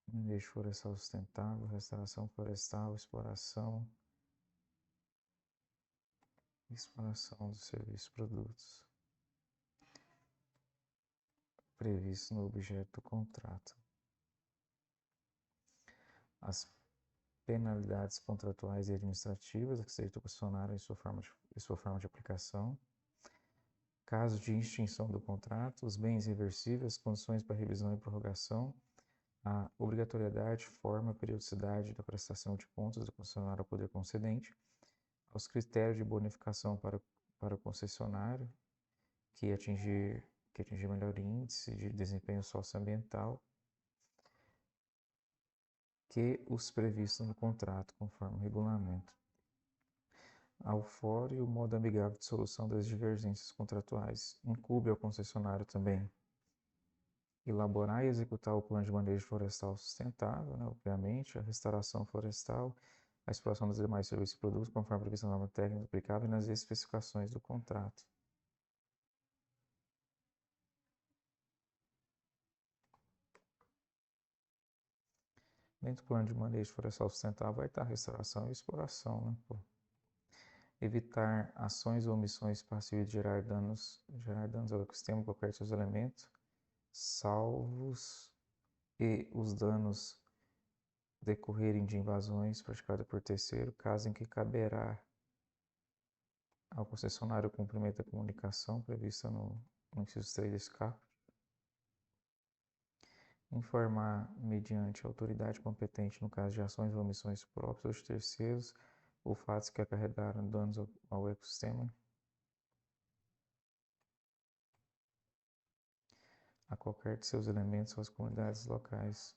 manejo florestal sustentável, restauração florestal, exploração dos serviços e produtos previstos no objeto do contrato. As penalidades contratuais e administrativas a que seja do concessionário e sua forma de aplicação. Caso de extinção do contrato, os bens reversíveis, condições para revisão e prorrogação, a obrigatoriedade, forma, periodicidade da prestação de contas do concessionário ao poder concedente, aos critérios de bonificação para o concessionário, que atingir melhor índice de desempenho socioambiental, que os previstos no contrato, conforme o regulamento. Ao fórum e o modo amigável de solução das divergências contratuais. Incumbe ao concessionário também elaborar e executar o plano de manejo florestal sustentável, obviamente, a restauração florestal, a exploração dos demais serviços e produtos, conforme a previsão da norma técnica aplicável e nas especificações do contrato. Dentro do plano de manejo florestal sustentável vai estar a restauração e exploração, Evitar ações ou omissões passíveis de gerar danos ao ecossistema, qualquer de seus elementos, salvos e os danos decorrerem de invasões praticadas por terceiro, caso em que caberá ao concessionário o cumprimento da comunicação prevista no inciso 3 desse caput. Informar, mediante a autoridade competente, no caso de ações ou omissões próprias ou de terceiros, ou fatos que acarretaram danos ao ecossistema, a qualquer de seus elementos ou às comunidades locais.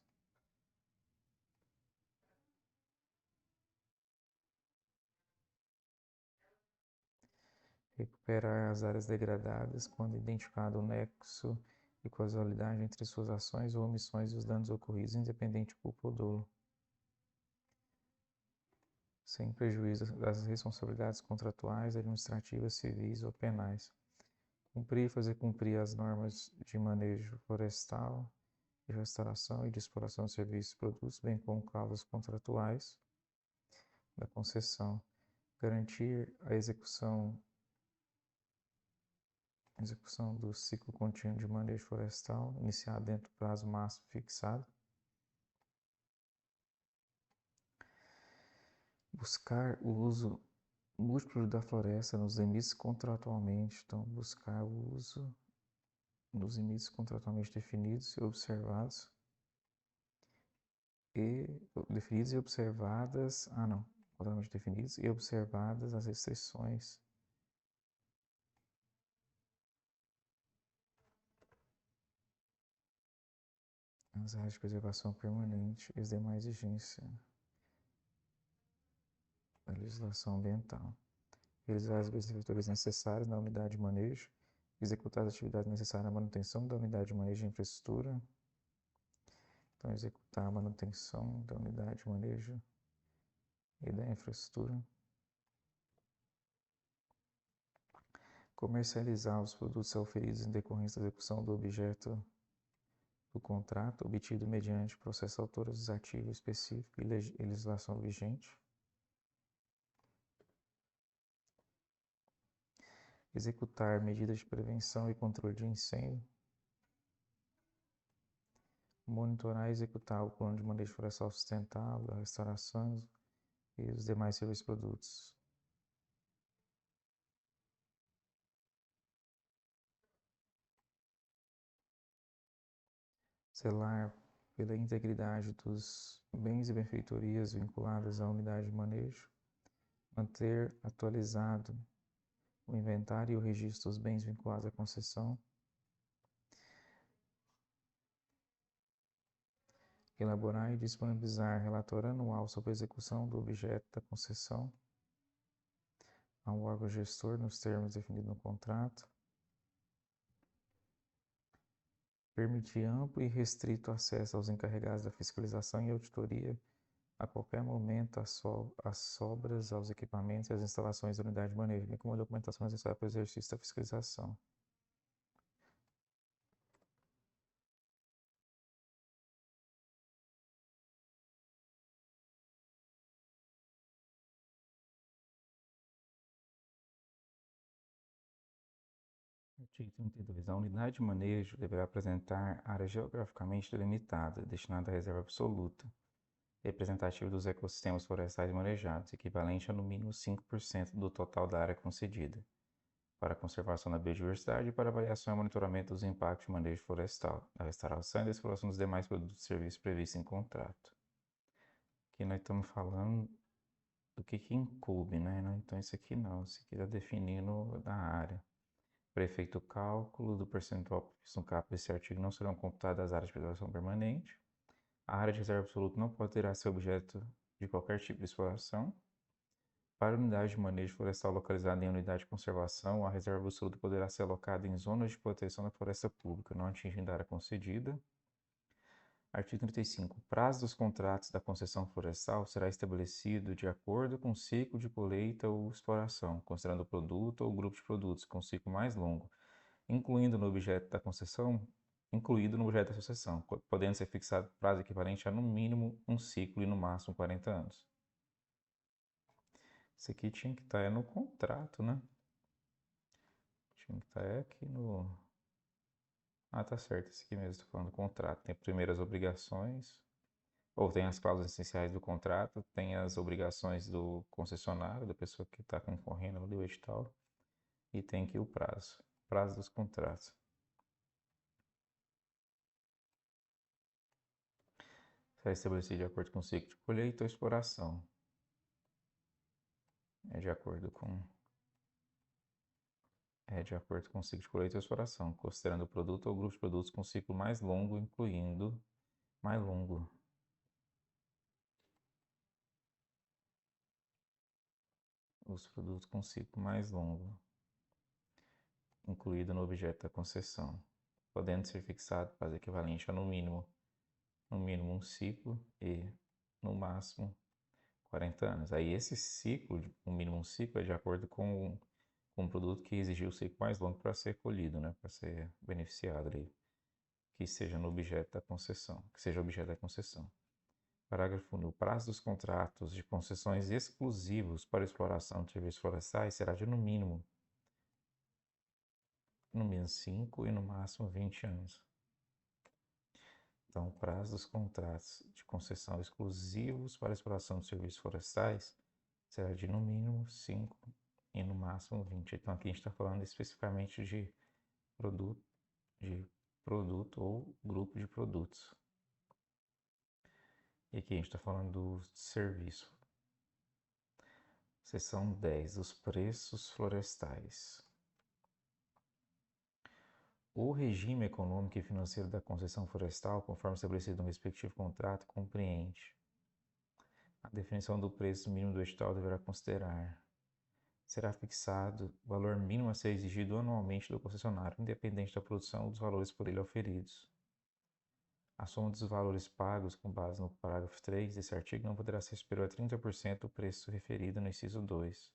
Recuperar as áreas degradadas quando identificado o nexo e causalidade entre suas ações ou omissões e os danos ocorridos, independente de culpa ou dolo, sem prejuízo das responsabilidades contratuais, administrativas, civis ou penais. Cumprir e fazer cumprir as normas de manejo florestal, de restauração e de exploração de serviços e produtos, bem como cláusulas contratuais da concessão. Garantir a execução do ciclo contínuo de manejo florestal, iniciado dentro do prazo máximo fixado. Buscar o uso múltiplo da floresta nos limites contratualmente. Então, buscar o uso nos limites contratualmente definidos e observados. Contratualmente definidos e observadas as restrições as áreas de preservação permanente e as demais exigências da legislação ambiental. Realizar as benfeitorias necessárias na unidade de manejo, executar as atividades necessárias à manutenção da unidade de manejo e infraestrutura. Então, executar a manutenção da unidade de manejo e da infraestrutura. Comercializar os produtos oferidos em decorrência da execução do objeto do contrato, obtido mediante processo autorizativo específico e legislação vigente. Executar medidas de prevenção e controle de incêndio. Monitorar e executar o plano de manejo florestal sustentável, a restauração e os demais serviços e produtos. Zelar pela integridade dos bens e benfeitorias vinculadas à unidade de manejo. Manter atualizado o inventário e o registro dos bens vinculados à concessão. Elaborar e disponibilizar relatório anual sobre a execução do objeto da concessão. ao órgão gestor nos termos definidos no contrato. Permitir amplo e restrito acesso aos encarregados da fiscalização e auditoria a qualquer momento às sobras, aos equipamentos e às instalações da unidade de manejo, bem como a documentação necessária para o exercício da fiscalização. Artigo 32. A unidade de manejo deverá apresentar área geograficamente delimitada, destinada à reserva absoluta, representativa dos ecossistemas florestais manejados, equivalente a no mínimo 5% do total da área concedida, para a conservação da biodiversidade e para avaliação e monitoramento dos impactos de manejo florestal, da restauração e da exploração dos demais produtos e serviços previstos em contrato. Aqui nós estamos falando do que incube, né? Então isso aqui não, isso aqui está definindo a área. Para efeito cálculo do percentual previsto no caput desse artigo, não serão computadas as áreas de preservação permanente. A área de reserva absoluta não poderá ser objeto de qualquer tipo de exploração. Para unidade de manejo florestal localizada em unidade de conservação, a reserva absoluta poderá ser alocada em zonas de proteção da floresta pública, não atingindo a área concedida. Artigo 35. O prazo dos contratos da concessão florestal será estabelecido de acordo com o ciclo de colheita ou exploração, considerando o produto ou grupo de produtos com ciclo mais longo, incluído no objeto da concessão, podendo ser fixado prazo equivalente a no mínimo um ciclo e no máximo 40 anos. Isso aqui tinha que estar no contrato, né? Tinha que estar aqui no... Ah, tá certo, esse aqui mesmo, estou falando do contrato. Tem primeiras obrigações, ou tem as cláusulas essenciais do contrato, tem as obrigações do concessionário, da pessoa que está concorrendo ali, o edital, e tem aqui o prazo dos contratos. Será estabelecido de acordo com o ciclo de colheita ou exploração. É de acordo com o ciclo de colheita ou exploração, considerando o produto ou grupo de produtos com ciclo mais longo, incluindo mais longo. Os produtos com ciclo mais longo, incluído no objeto da concessão, podendo ser fixado prazo equivalente a no mínimo um ciclo e no máximo 40 anos. Aí esse ciclo, no mínimo um ciclo, é de acordo com um produto que exigiu o ciclo mais longo para ser colhido, né, para ser beneficiado ali, que seja objeto da concessão. Parágrafo 1. O prazo dos contratos de concessões exclusivos para exploração de serviços florestais será de no mínimo 5 e no máximo 20 anos. Então, o prazo dos contratos de concessão exclusivos para exploração de serviços florestais será de no mínimo 5 e no máximo 20. Então, aqui a gente está falando especificamente de produto ou grupo de produtos. E aqui a gente está falando do serviço. Seção 10, os preços florestais. O regime econômico e financeiro da concessão florestal, conforme estabelecido no respectivo contrato, compreende a definição do preço mínimo do edital deverá considerar. Será fixado o valor mínimo a ser exigido anualmente do concessionário, independente da produção ou dos valores por ele oferidos. A soma dos valores pagos com base no parágrafo 3 desse artigo não poderá ser superior a 30% do preço referido no inciso 2,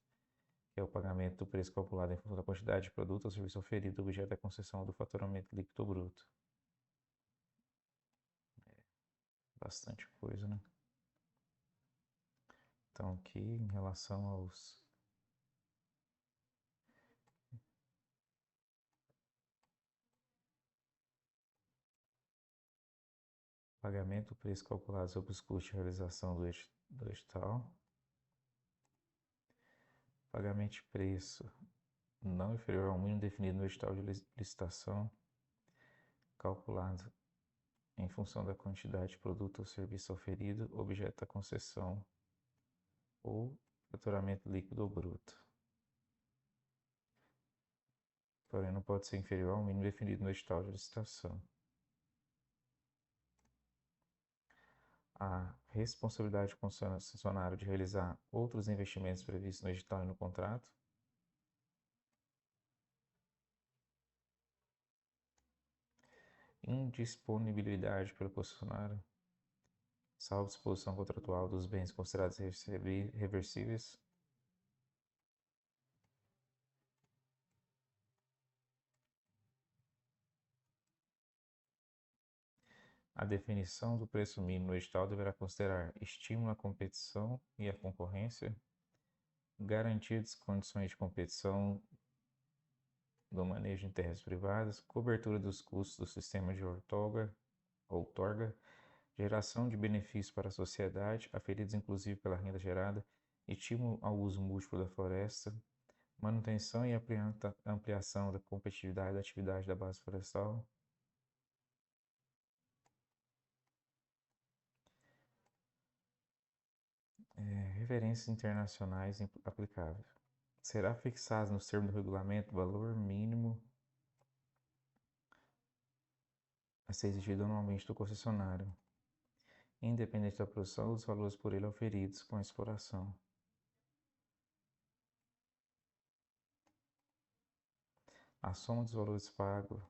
que é o pagamento do preço calculado em função da quantidade de produto ou serviço oferido, objeto da concessão do faturamento líquido bruto. Bastante coisa, né? Então, aqui em relação aos pagamento do preço calculado sobre os custos de realização do edital, pagamento de preço não inferior ao mínimo definido no edital de licitação, calculado em função da quantidade de produto ou serviço oferido, objeto da concessão ou faturamento líquido ou bruto. Porém, não pode ser inferior ao mínimo definido no edital de licitação. A responsabilidade do concessionário de realizar outros investimentos previstos no edital e no contrato indisponibilidade pelo concessionário, salvo disposição contratual dos bens considerados reversíveis. A definição do preço mínimo no edital deverá considerar estímulo à competição e à concorrência, garantia de condições de competição do manejo em terras privadas, cobertura dos custos do sistema de outorga, geração de benefícios para a sociedade, aferidos inclusive pela renda gerada, estímulo ao uso múltiplo da floresta, manutenção e ampliação da competitividade da atividade da base florestal, referências internacionais aplicáveis. Será fixado nos termos do regulamento o valor mínimo a ser exigido anualmente do concessionário, independente da produção ou dos valores por ele oferidos com a exploração. A soma dos valores pagos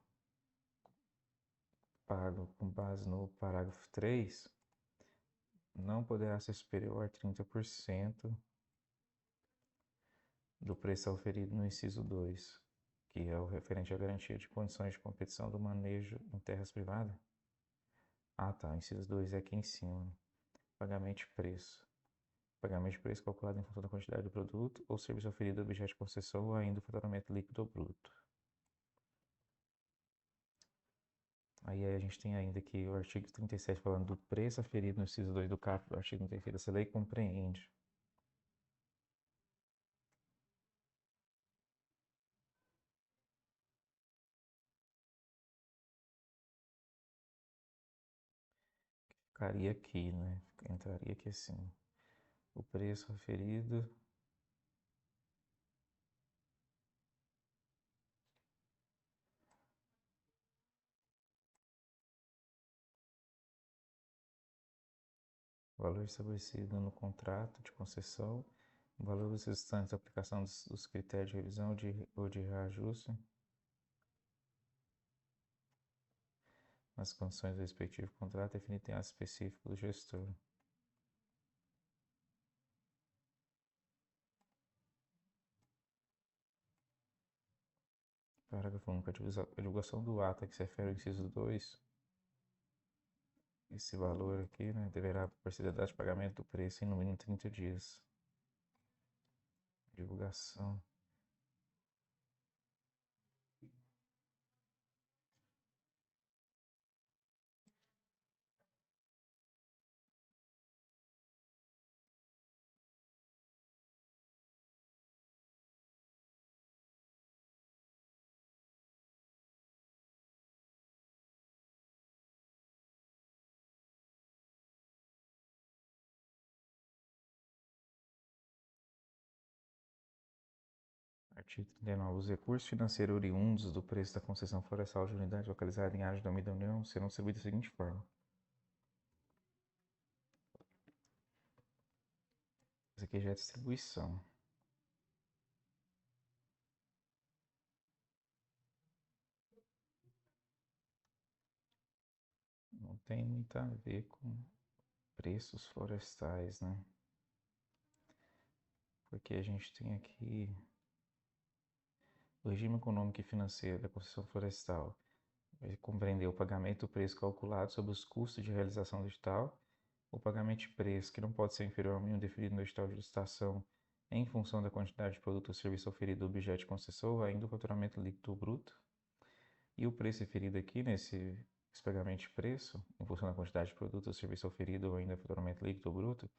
com base no parágrafo 3 não poderá ser superior a 30% do preço oferido no inciso 2, que é o referente à garantia de condições de competição do manejo em terras privadas. Ah, tá, inciso 2 é aqui em cima. Pagamento de preço. Pagamento de preço calculado em função da quantidade do produto ou serviço oferido ao objeto de concessão ou ainda o faturamento líquido ou bruto. Aí a gente tem ainda aqui o artigo 37 falando do preço aferido no inciso 2 do caput do artigo 36 dessa lei compreende ficaria aqui, né? Entraria aqui assim. O preço aferido valor estabelecido no contrato de concessão, valores restantes da aplicação dos critérios de revisão ou de reajuste nas condições do respectivo contrato definido em ato específico do gestor. Parágrafo único. A divulgação do ato a que se refere ao inciso 2, esse valor aqui, né, deverá proceder a data de pagamento do preço em no mínimo 30 dias. Divulgação. Artigo 39. Os recursos financeiros oriundos do preço da concessão florestal de unidade localizada em área de domínio da União serão distribuídos da seguinte forma. Isso aqui já é distribuição. Não tem muito a ver com preços florestais, né? Porque a gente tem aqui o regime econômico e financeiro da concessão florestal. Vai compreender o pagamento do preço calculado sobre os custos de realização do edital, o pagamento de preço que não pode ser inferior ao mínimo definido no edital de licitação em função da quantidade de produto ou serviço oferido ao objeto de concessão, ou ainda o faturamento líquido ou bruto. E o preço referido aqui nesse pagamento de preço, em função da quantidade de produto ou serviço oferido ou ainda o faturamento líquido ou bruto,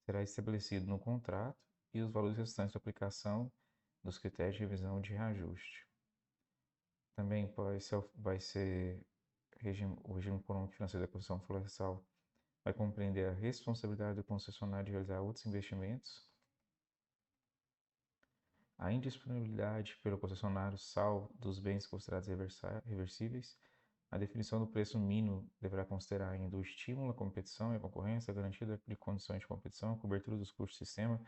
será estabelecido no contrato e os valores restantes da aplicação dos critérios de revisão de reajuste. Também vai ser o regime econômico e financeiro da concessão florestal vai compreender a responsabilidade do concessionário de realizar outros investimentos, a indisponibilidade pelo concessionário salvo dos bens considerados reversíveis, a definição do preço mínimo deverá considerar ainda o estímulo à competição e à concorrência, a garantia de condições de competição, a cobertura dos custos do sistema,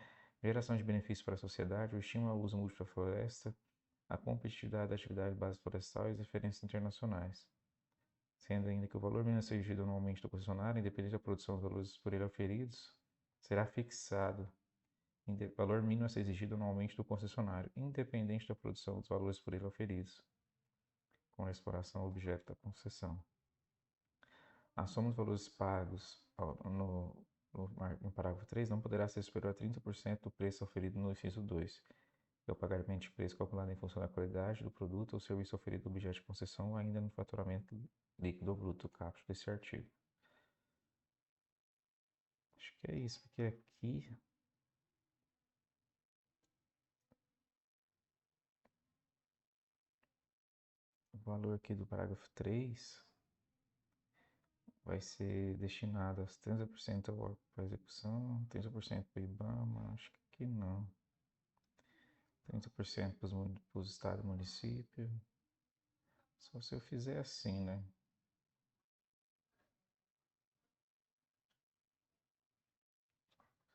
geração de benefícios para a sociedade, o estímulo ao uso múltiplo da floresta, a competitividade da atividade base florestal e as referências internacionais. sendo ainda que o valor mínimo a ser exigido anualmente do concessionário, independente da produção dos valores por ele oferidos, será fixado. Valor mínimo a ser exigido anualmente do concessionário, independente da produção dos valores por ele oferidos, com a exploração ao objeto da concessão. A soma dos valores pagos no parágrafo 3 não poderá ser superior a 30% do preço oferido no inciso 2. É o pagamento de preço calculado em função da qualidade do produto ou serviço oferido do objeto de concessão, ainda no faturamento líquido ou bruto, caput desse artigo. Acho que é isso, porque aqui o valor aqui do parágrafo 3 vai ser destinado a 30% para execução, 30% para o IBAMA, acho que aqui não. 30% para os estados e municípios. Só se eu fizer assim, né?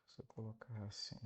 Se eu colocar assim.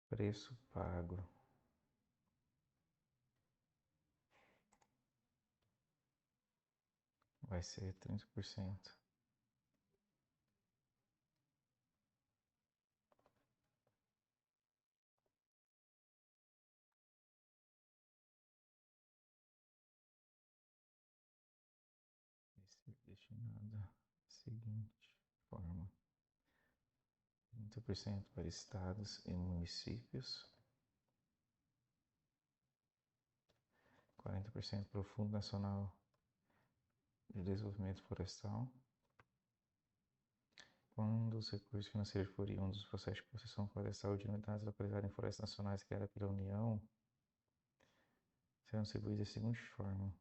Preço pago. Vai ser 30%. Vai ser destinado da seguinte forma: 30% para estados e municípios, 40% para o Fundo Nacional de Desenvolvimento Florestal. Quando os recursos financeiros forem oriundos dos processos de concessão florestal de unidades localizadas em florestas nacionais criadas pela União, serão distribuídos da seguinte forma: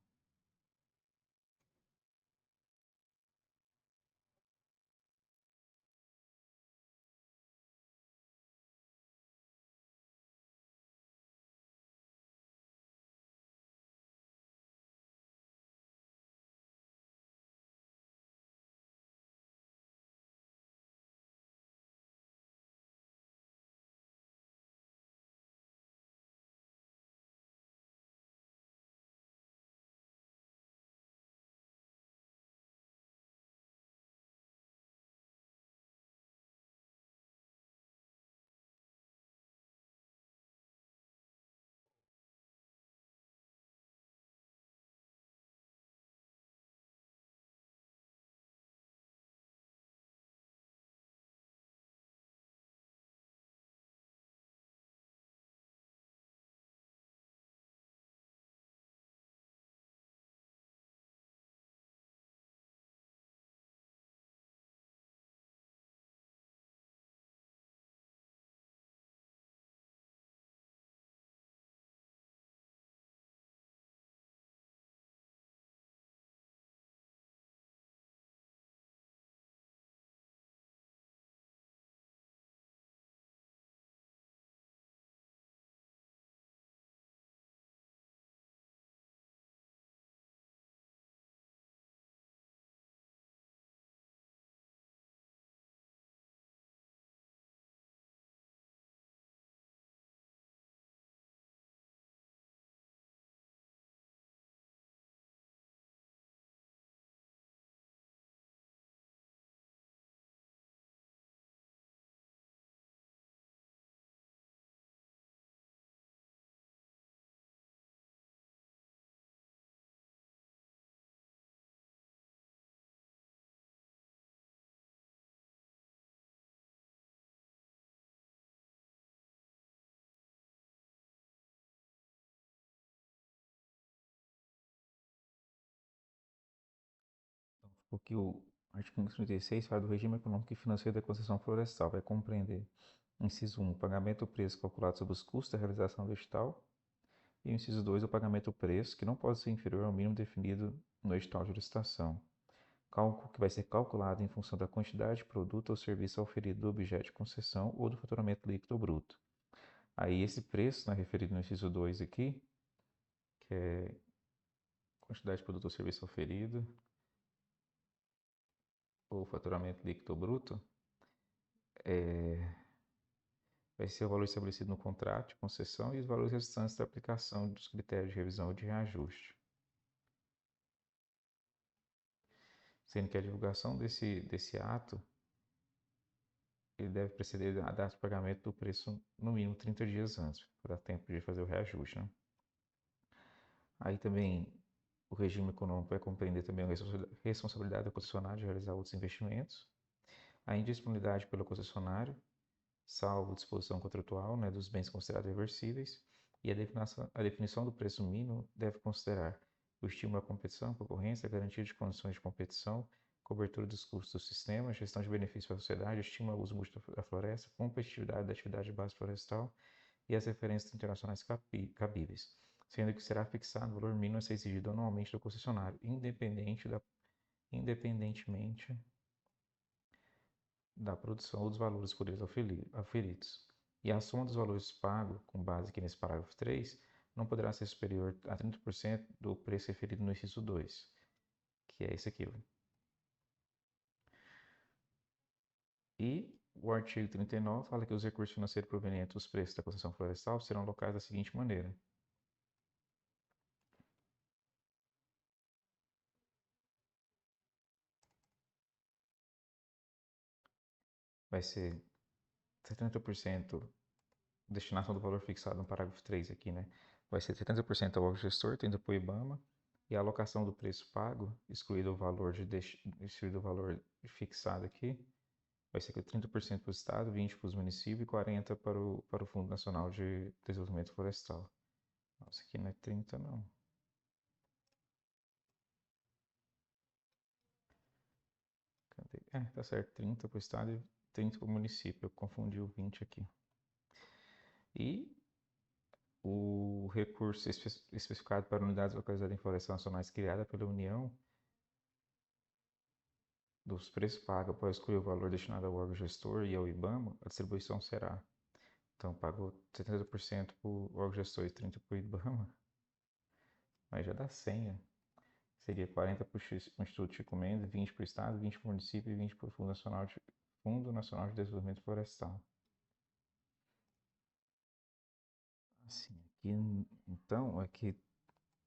Porque o artigo 536 fala do regime econômico e financeiro da concessão florestal. Vai compreender, inciso 1, o pagamento do preço calculado sobre os custos da realização do edital. E o inciso 2, o pagamento do preço, que não pode ser inferior ao mínimo definido no edital de licitação. Cálculo que vai ser calculado em função da quantidade de produto ou serviço oferido do objeto de concessão ou do faturamento líquido ou bruto. Aí esse preço, né, referido no inciso 2 aqui, que é quantidade de produto ou serviço oferido, ou faturamento líquido ou bruto, vai ser o valor estabelecido no contrato de concessão e os valores restantes da aplicação dos critérios de revisão ou de reajuste. Sendo que a divulgação desse ato ele deve preceder a data de pagamento do preço no mínimo 30 dias antes, para dar tempo de fazer o reajuste. Né? Aí também o regime econômico vai compreender também a responsabilidade da concessionária de realizar outros investimentos, a indisponibilidade pelo concessionário, salvo disposição contratual, né, dos bens considerados reversíveis, e a definição do preço mínimo deve considerar o estímulo à competição, concorrência, a garantia de condições de competição, cobertura dos custos do sistema, gestão de benefícios para a sociedade, estímulo ao uso múltiplo da floresta, competitividade da atividade de base florestal e as referências internacionais cabíveis, sendo que será fixado o valor mínimo a ser exigido anualmente do concessionário, independentemente da produção ou dos valores por eles aferidos. E a soma dos valores pagos, com base aqui nesse parágrafo 3, não poderá ser superior a 30% do preço referido no inciso 2, que é esse aqui. E o artigo 39 fala que os recursos financeiros provenientes dos preços da concessão florestal serão alocados da seguinte maneira. Vai ser 70% destinação do valor fixado no parágrafo 3 aqui, né? Vai ser 70% ao órgão gestor, 30% para o IBAMA, e a alocação do preço pago, excluído o valor fixado aqui, vai ser 30% para o Estado, 20% para os municípios e 40% para o Fundo Nacional de Desenvolvimento Florestal. Nossa, aqui não é 30 não. Tá certo, 30 para o Estado e 30 para o município. Eu confundi o 20 aqui. E o recurso especificado para unidades localizadas em florestas nacionais criada pela União dos preços pagos após escolher o valor destinado ao órgão gestor e ao IBAMA, a distribuição será. Então, pagou 70% para o órgão gestor e 30% para o IBAMA, mas já dá 100. Seria 40% para o Instituto Chico Mendes, 20% para o Estado, 20% para o município e 20% para o Fundo Nacional de Desenvolvimento Florestal. Assim, aqui, então, é que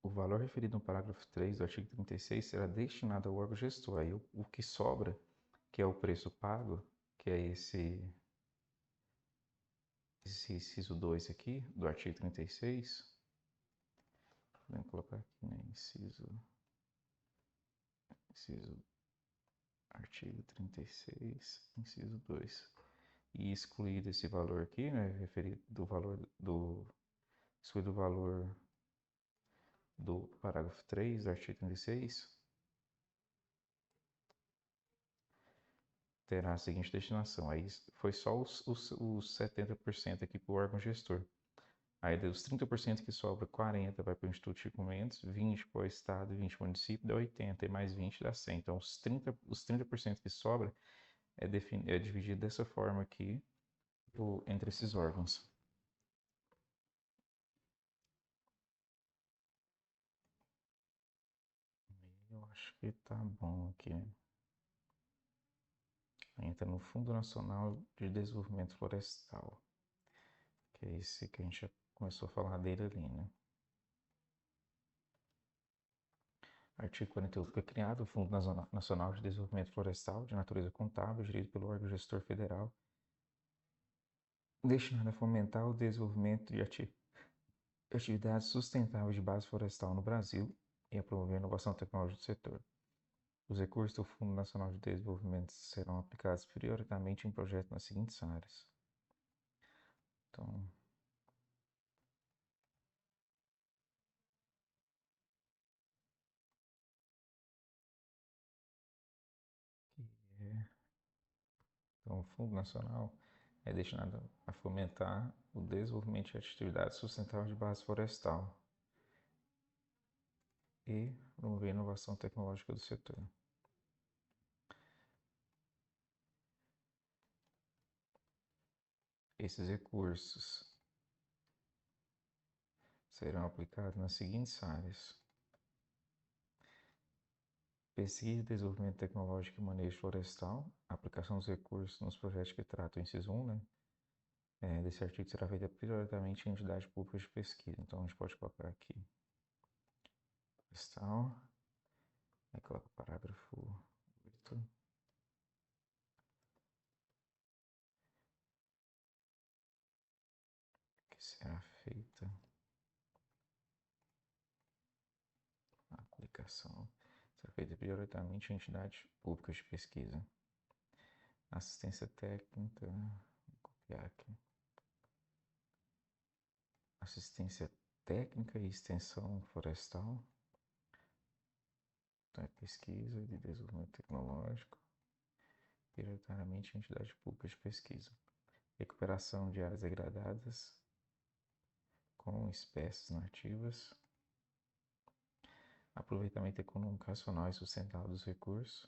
o valor referido no parágrafo 3 do artigo 36 será destinado ao órgão gestor. Aí o que sobra, que é o preço pago, que é esse inciso 2 aqui, do artigo 36. Vamos colocar aqui, né? Inciso artigo 36, inciso 2. E excluído esse valor aqui, né? Referido do valor excluído o valor do parágrafo 3 do artigo 36. Terá a seguinte destinação. Aí foi só os 70% aqui para o órgão gestor. Aí dos 30% que sobra, 40% vai para o Instituto Chico Mendes, 20% para o Estado, 20% para o município, dá 80%, e mais 20% dá 100%. Então os 30% que sobra é dividido dessa forma aqui entre esses órgãos. Eu acho que tá bom aqui. Entra no Fundo Nacional de Desenvolvimento Florestal, que é esse que a gente já começou a falar dele ali, né? Artigo 48. Foi criado o Fundo Nacional de Desenvolvimento Florestal, de natureza contábil, gerido pelo órgão gestor federal, destinado a fomentar o desenvolvimento de atividades sustentáveis de base florestal no Brasil e a promover a inovação tecnológica do setor. Os recursos do Fundo Nacional de Desenvolvimento serão aplicados prioritariamente em projetos nas seguintes áreas. Então, Então, o Fundo Nacional é destinado a fomentar o desenvolvimento de atividades sustentáveis de base florestal e promover a inovação tecnológica do setor. Esses recursos serão aplicados nas seguintes áreas: pesquisa e desenvolvimento tecnológico e manejo florestal, aplicação dos recursos nos projetos que tratam o inciso 1, né? Desse artigo será feita prioritariamente em entidades públicas de pesquisa. Então, a gente pode colocar aqui florestal, aí coloca o parágrafo 8. Que será feita a aplicação, será feita prioritariamente em entidades públicas de pesquisa. Assistência técnica, vou copiar aqui. Assistência técnica e extensão florestal. Então, é pesquisa e desenvolvimento tecnológico, prioritariamente em entidades públicas de pesquisa. Recuperação de áreas degradadas com espécies nativas. Aproveitamento econômico racional e sustentável dos recursos.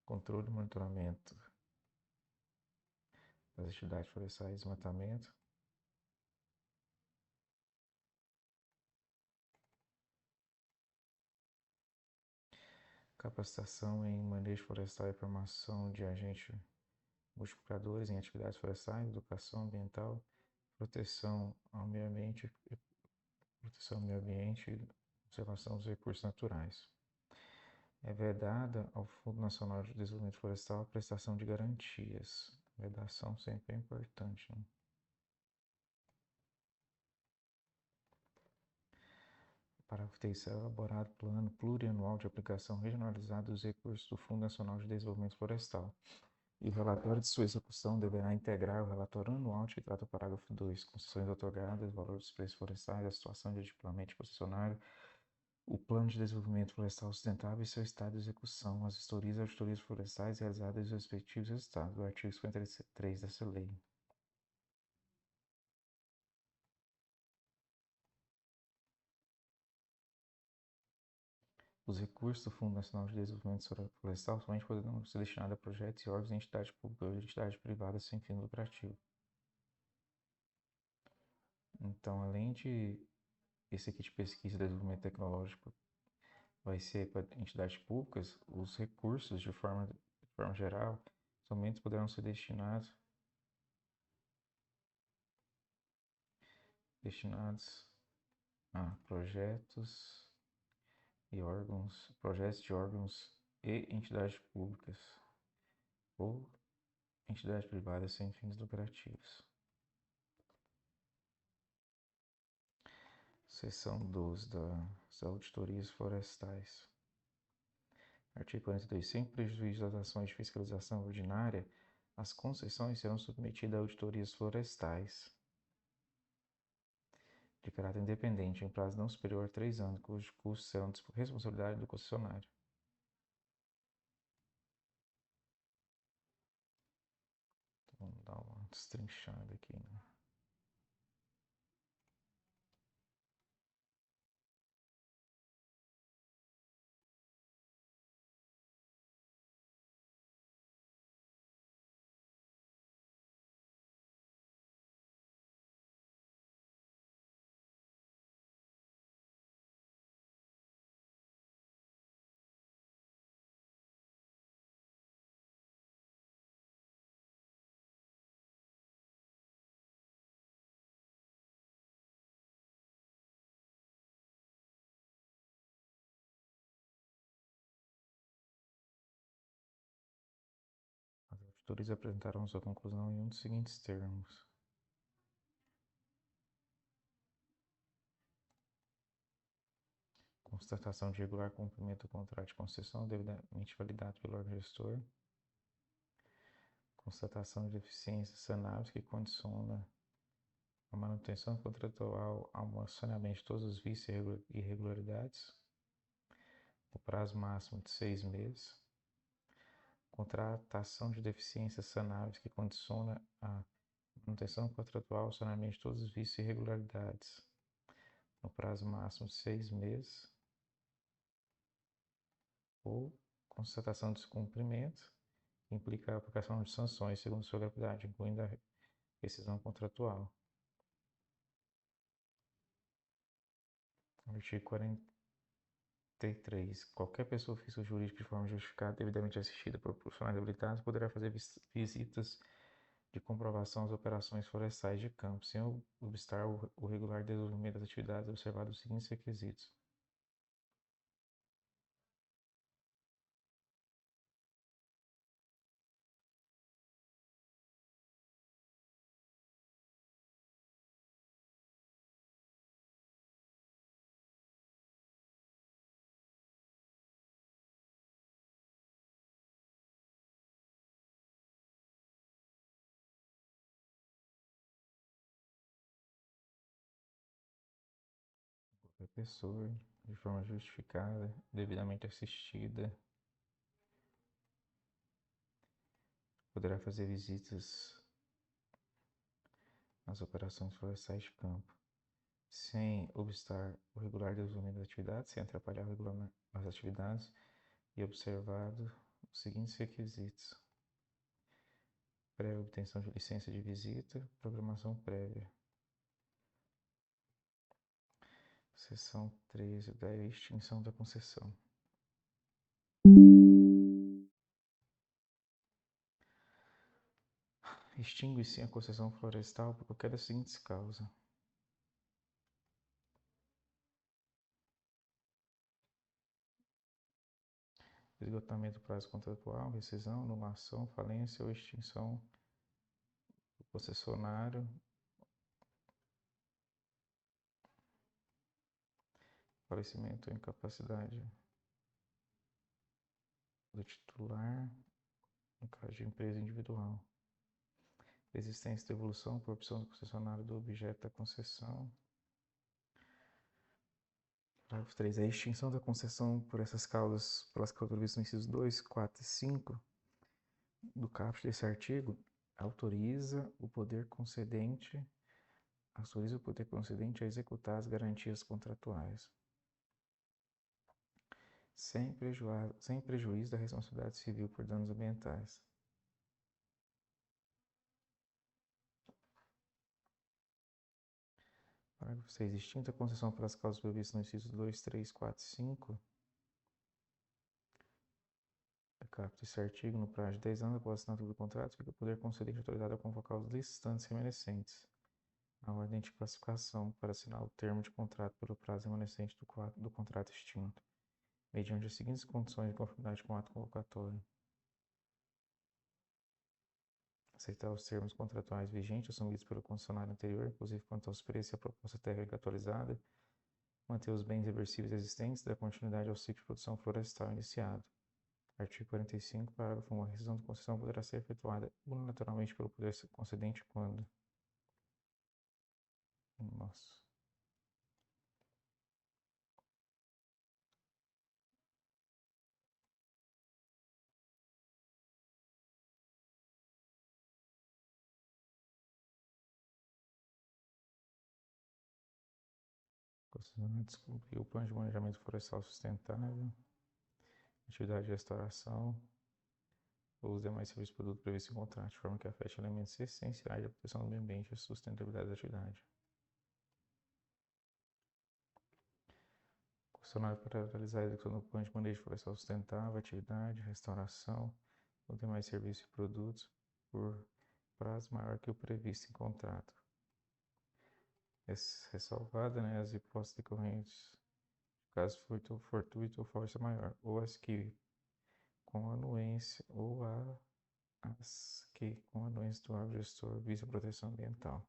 Controle e monitoramento das atividades florestais e desmatamento. Capacitação em manejo florestal e formação de agentes multiplicadores em atividades florestais, educação ambiental, proteção ao meio ambiente e observação dos recursos naturais. É vedada ao Fundo Nacional de Desenvolvimento Florestal a prestação de garantias. Vedação sempre é importante, né? Parágrafo 3º, elaborado plano plurianual de aplicação regionalizada dos recursos do Fundo Nacional de Desenvolvimento Florestal. E o relatório de sua execução deverá integrar o relatório anual de que trata o parágrafo 2, concessões otorgadas, valor dos preços florestais, a situação de adimplemento concessionário, o plano de desenvolvimento florestal sustentável e seu estado de execução, as vistorias e auditorias florestais realizadas e os respectivos resultados, do artigo 53 dessa lei. Os recursos do Fundo Nacional de Desenvolvimento Florestal somente poderão ser destinados a projetos e órgãos de entidade pública ou de entidade privada sem fim lucrativo. Então, além de esse aqui de pesquisa e desenvolvimento tecnológico vai ser para entidades públicas, os recursos de forma geral somente poderão ser destinados a projetos de órgãos e entidades públicas ou entidades privadas sem fins lucrativos. Seção 12 das auditorias florestais. Artigo 42. Sem prejuízo das ações de fiscalização ordinária, as concessões serão submetidas a auditorias florestais de caráter independente, em prazo não superior a 3 anos, cujos custos serão de responsabilidade do concessionário. Então, vamos dar uma destrinchada aqui, né? As auditorias apresentarão sua conclusão em um dos seguintes termos. Constatação de regular cumprimento do contrato de concessão devidamente validado pelo órgão gestor. Constatação de deficiências sanáveis que condiciona a manutenção contratual ao saneamento de todos os vícios e irregularidades. O prazo máximo de 6 meses. contratação de deficiências sanáveis que condiciona a manutenção contratual, o saneamento de todos os vícios e irregularidades, no prazo máximo de 6 meses, ou constatação de descumprimento, que implica a aplicação de sanções segundo sua gravidade, incluindo a rescisão contratual. Artigo 43. Qualquer pessoa física ou jurídica de forma justificada, devidamente assistida por profissionais habilitados, poderá fazer visitas de comprovação às operações florestais de campo, sem obstar o regular desenvolvimento das atividades, observados os seguintes requisitos: qualquer pessoa, de forma justificada, devidamente assistida, poderá fazer visitas às operações florestais de campo, sem obstar o regular desenvolvimento das atividades, sem atrapalhar o regulamento das atividades e observado os seguintes requisitos: prévia obtenção de licença de visita, programação prévia. Seção 13 da extinção da concessão. Extingue-se a concessão florestal por qualquer das seguintes causas: esgotamento do prazo contratual, rescisão, anulação, falência ou extinção do concessionário, falecimento ou incapacidade do titular, no caso de empresa individual. Existência de devolução por opção do concessionário do objeto da concessão. Parágrafo 3. A extinção da concessão por essas causas, pelas causas previstas no incisos 2, 4 e 5 do caput desse artigo, autoriza o poder concedente a executar as garantias contratuais, sem prejuízo da responsabilidade civil por danos ambientais. Parágrafo 6. Extinta a concessão pelas causas previstas no inciso 2, 3, 4 e 5 da caput desse artigo, no prazo de 10 anos após a assinatura do contrato, fica o poder concedente autorizado a convocar os licitantes remanescentes na ordem de classificação para assinar o termo de contrato pelo prazo remanescente do contrato extinto, mediante as seguintes condições de conformidade com o ato convocatório: aceitar os termos contratuais vigentes assumidos pelo concessionário anterior, inclusive quanto aos preços e a proposta técnica atualizada, manter os bens reversíveis existentes e dar continuidade ao ciclo de produção florestal iniciado. Artigo 45, parágrafo 1. A rescisão de concessão poderá ser efetuada unilateralmente pelo poder concedente quando: Nossa. Concessionário descumpriu o plano de manejamento florestal sustentável, atividade de restauração ou os demais serviços de produto previstos em contrato, de forma que afete elementos essenciais da proteção do meio ambiente e sustentabilidade da atividade. O concessionário para realizar a execução do plano de manejo florestal sustentável, atividade, restauração ou demais serviços e produtos por prazo maior que o previsto em contrato. Ressalvada, as hipóteses decorrentes, caso fortuito ou força maior, ou as que com anuência ou as que com anuência do órgão gestor visa a proteção ambiental.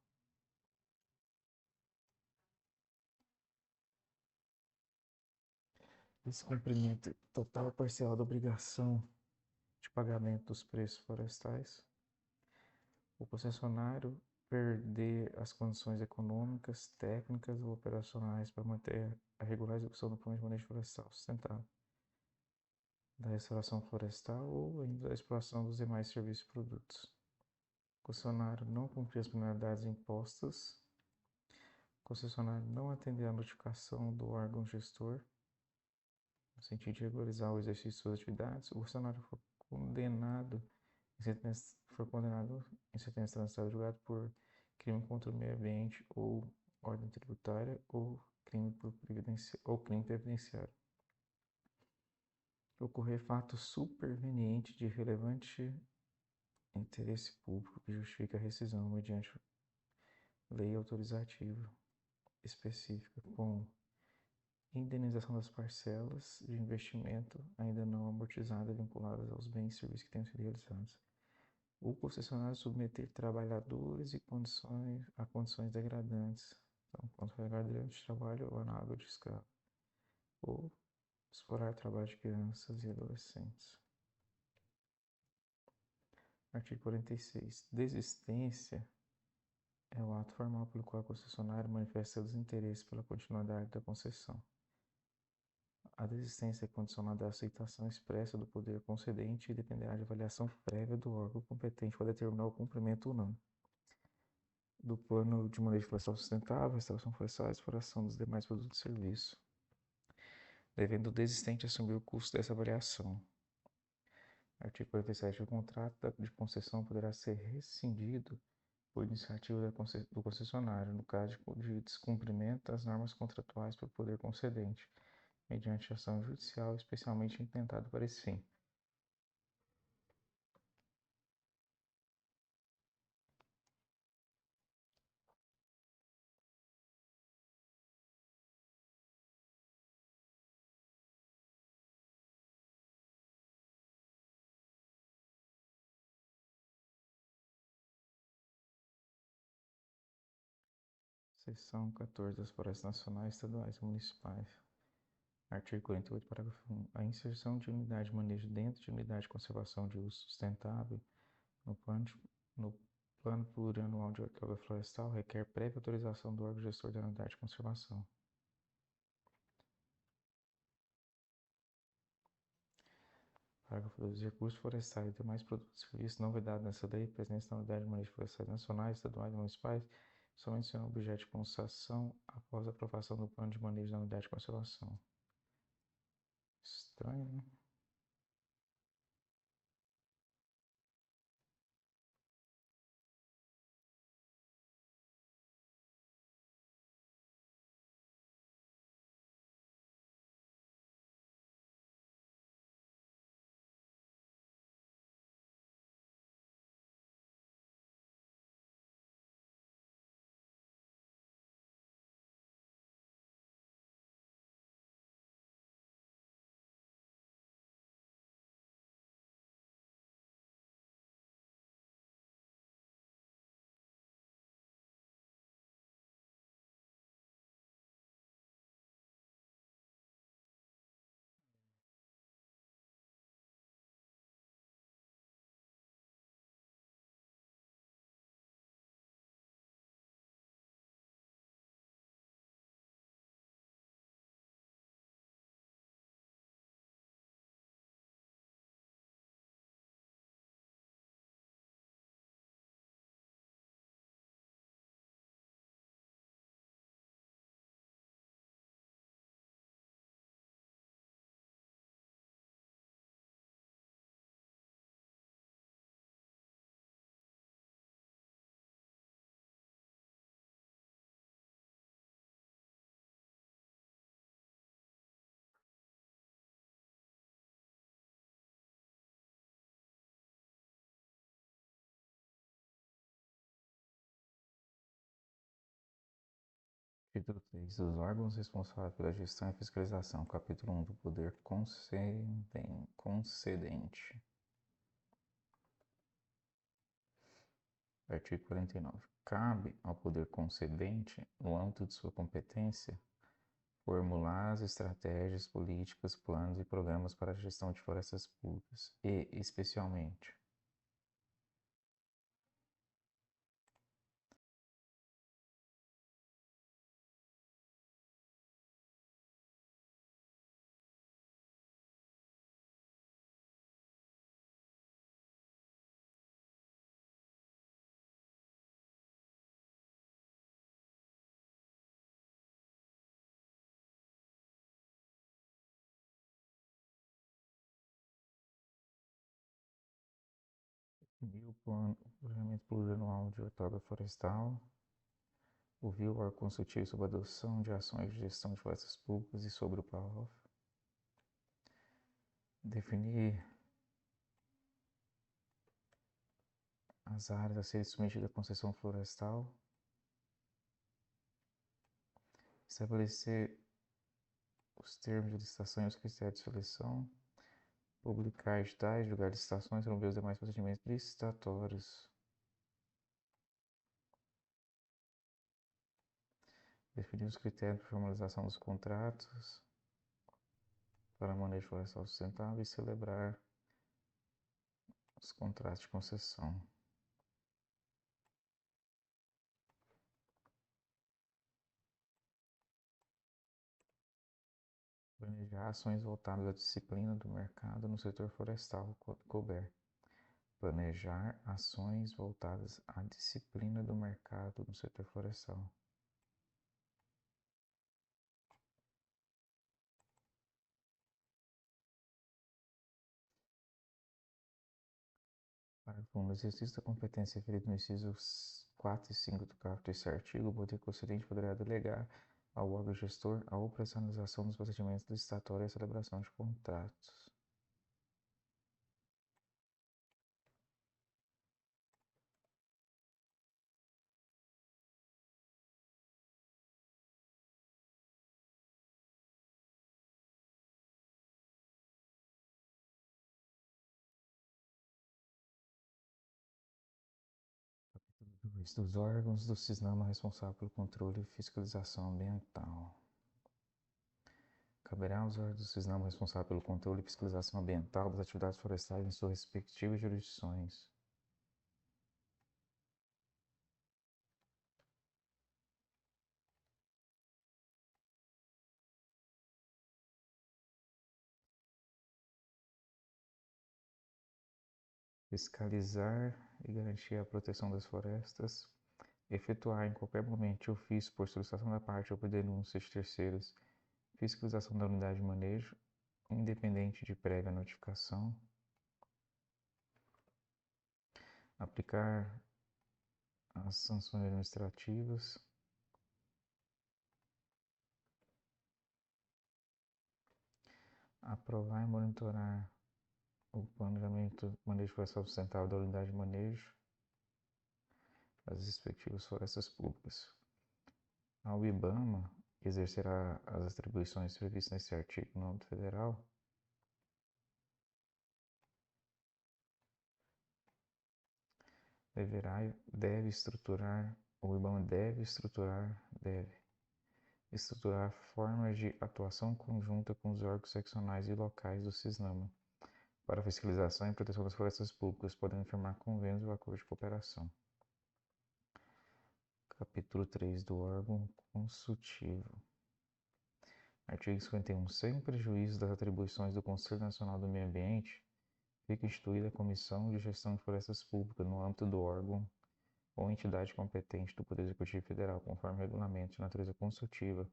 Descumprimento total ou parcial da obrigação de pagamento dos preços florestais. O concessionário perder as condições econômicas, técnicas ou operacionais para manter a regular execução do plano de manejo florestal sustentável. da restauração florestal ou ainda da exploração dos demais serviços e produtos. O concessionário não cumprir as penalidades impostas. O concessionário não atender à notificação do órgão gestor, no sentido de regularizar o exercício de suas atividades. O concessionário condenado em sentença transitada julgado por crime contra o meio ambiente ou ordem tributária ou crime previdenciário. Ocorrer fato superveniente de relevante interesse público que justifica a rescisão mediante lei autorizativa específica com indenização das parcelas de investimento ainda não amortizadas vinculadas aos bens e serviços que tenham sido realizados. O concessionário submeter trabalhadores a condições degradantes, então, condições degradantes de trabalho ou análogo de escravo, ou explorar o trabalho de crianças e adolescentes. Artigo 46. Desistência é o ato formal pelo qual o concessionário manifesta seu desinteresse pela continuidade da concessão. A desistência é condicionada à aceitação expressa do poder concedente e dependerá de avaliação prévia do órgão competente para determinar o cumprimento ou não do plano de manejo florestal sustentável, restauração florestal e exploração dos demais produtos e serviços, devendo o desistente assumir o custo dessa avaliação. Artigo 47. O contrato de concessão poderá ser rescindido por iniciativa do concessionário, no caso de descumprimento das normas contratuais pelo poder concedente, mediante ação judicial especialmente intentada para esse fim. Seção 14 das florestas nacionais, estaduais e municipais. Artigo 48, parágrafo 1. A inserção de unidade de manejo dentro de unidade de conservação de uso sustentável no plano plurianual de arqueóloga florestal requer prévia autorização do órgão gestor da unidade de conservação. Parágrafo 2. Os recursos florestais e demais produtos e serviços não vedados nessa lei, presentes na unidade de manejo florestais nacionais, estaduais e municipais, somente serão objeto de concessão após a aprovação do plano de manejo da unidade de conservação. Estranho, né? Título 3. Os órgãos responsáveis pela gestão e fiscalização. Capítulo 1 do poder concedente. Artigo 49. Cabe ao poder concedente, no âmbito de sua competência, formular as estratégias, políticas, planos e programas para a gestão de florestas públicas e, especialmente, Definir o planejamento plurianual de outorga florestal. Ouvir o órgão consultivo sobre a adoção de ações de gestão de florestas públicas e sobre o PAOF. Definir as áreas a serem submetidas à concessão florestal. Estabelecer os termos de licitação e os critérios de seleção. Publicar editais, julgar licitações, promover os demais procedimentos licitatórios. Definir os critérios de formalização dos contratos para manejo florestal sustentável e celebrar os contratos de concessão. Planejar ações voltadas à disciplina do mercado no setor florestal couber. Planejar ações voltadas à disciplina do mercado no setor florestal. Parágrafo 1. No exercício da competência referida no incisos 4 e 5 do caput deste artigo, o poder concedente poderá delegar ao órgão gestor a operacionalização dos procedimentos licitatórios e a celebração de contratos. Dos órgãos do CISNAMA responsável pelo controle e fiscalização ambiental. Caberá aos órgãos do CISNAMA responsável pelo controle e fiscalização ambiental das atividades florestais em suas respectivas jurisdições. Fiscalizar e garantir a proteção das florestas. Efetuar em qualquer momento de ofício, por solicitação da parte ou por denúncia de terceiros, fiscalização da unidade de manejo, independente de prévia notificação. Aplicar as sanções administrativas. Aprovar e monitorar o planejamento manejo florestal sustentável da unidade de manejo das respectivas florestas públicas. Ao IBAMA exercerá as atribuições previstas nesse artigo no âmbito federal. O IBAMA deve estruturar formas de atuação conjunta com os órgãos seccionais e locais do CISNAMA para fiscalização e proteção das florestas públicas, podendo firmar convênios ou acordos de cooperação. Capítulo 3 do órgão consultivo. Artigo 51. Sem prejuízo das atribuições do Conselho Nacional do Meio Ambiente, fica instituída a Comissão de Gestão de Florestas Públicas no âmbito do órgão ou entidade competente do Poder Executivo Federal, conforme regulamento de natureza consultiva,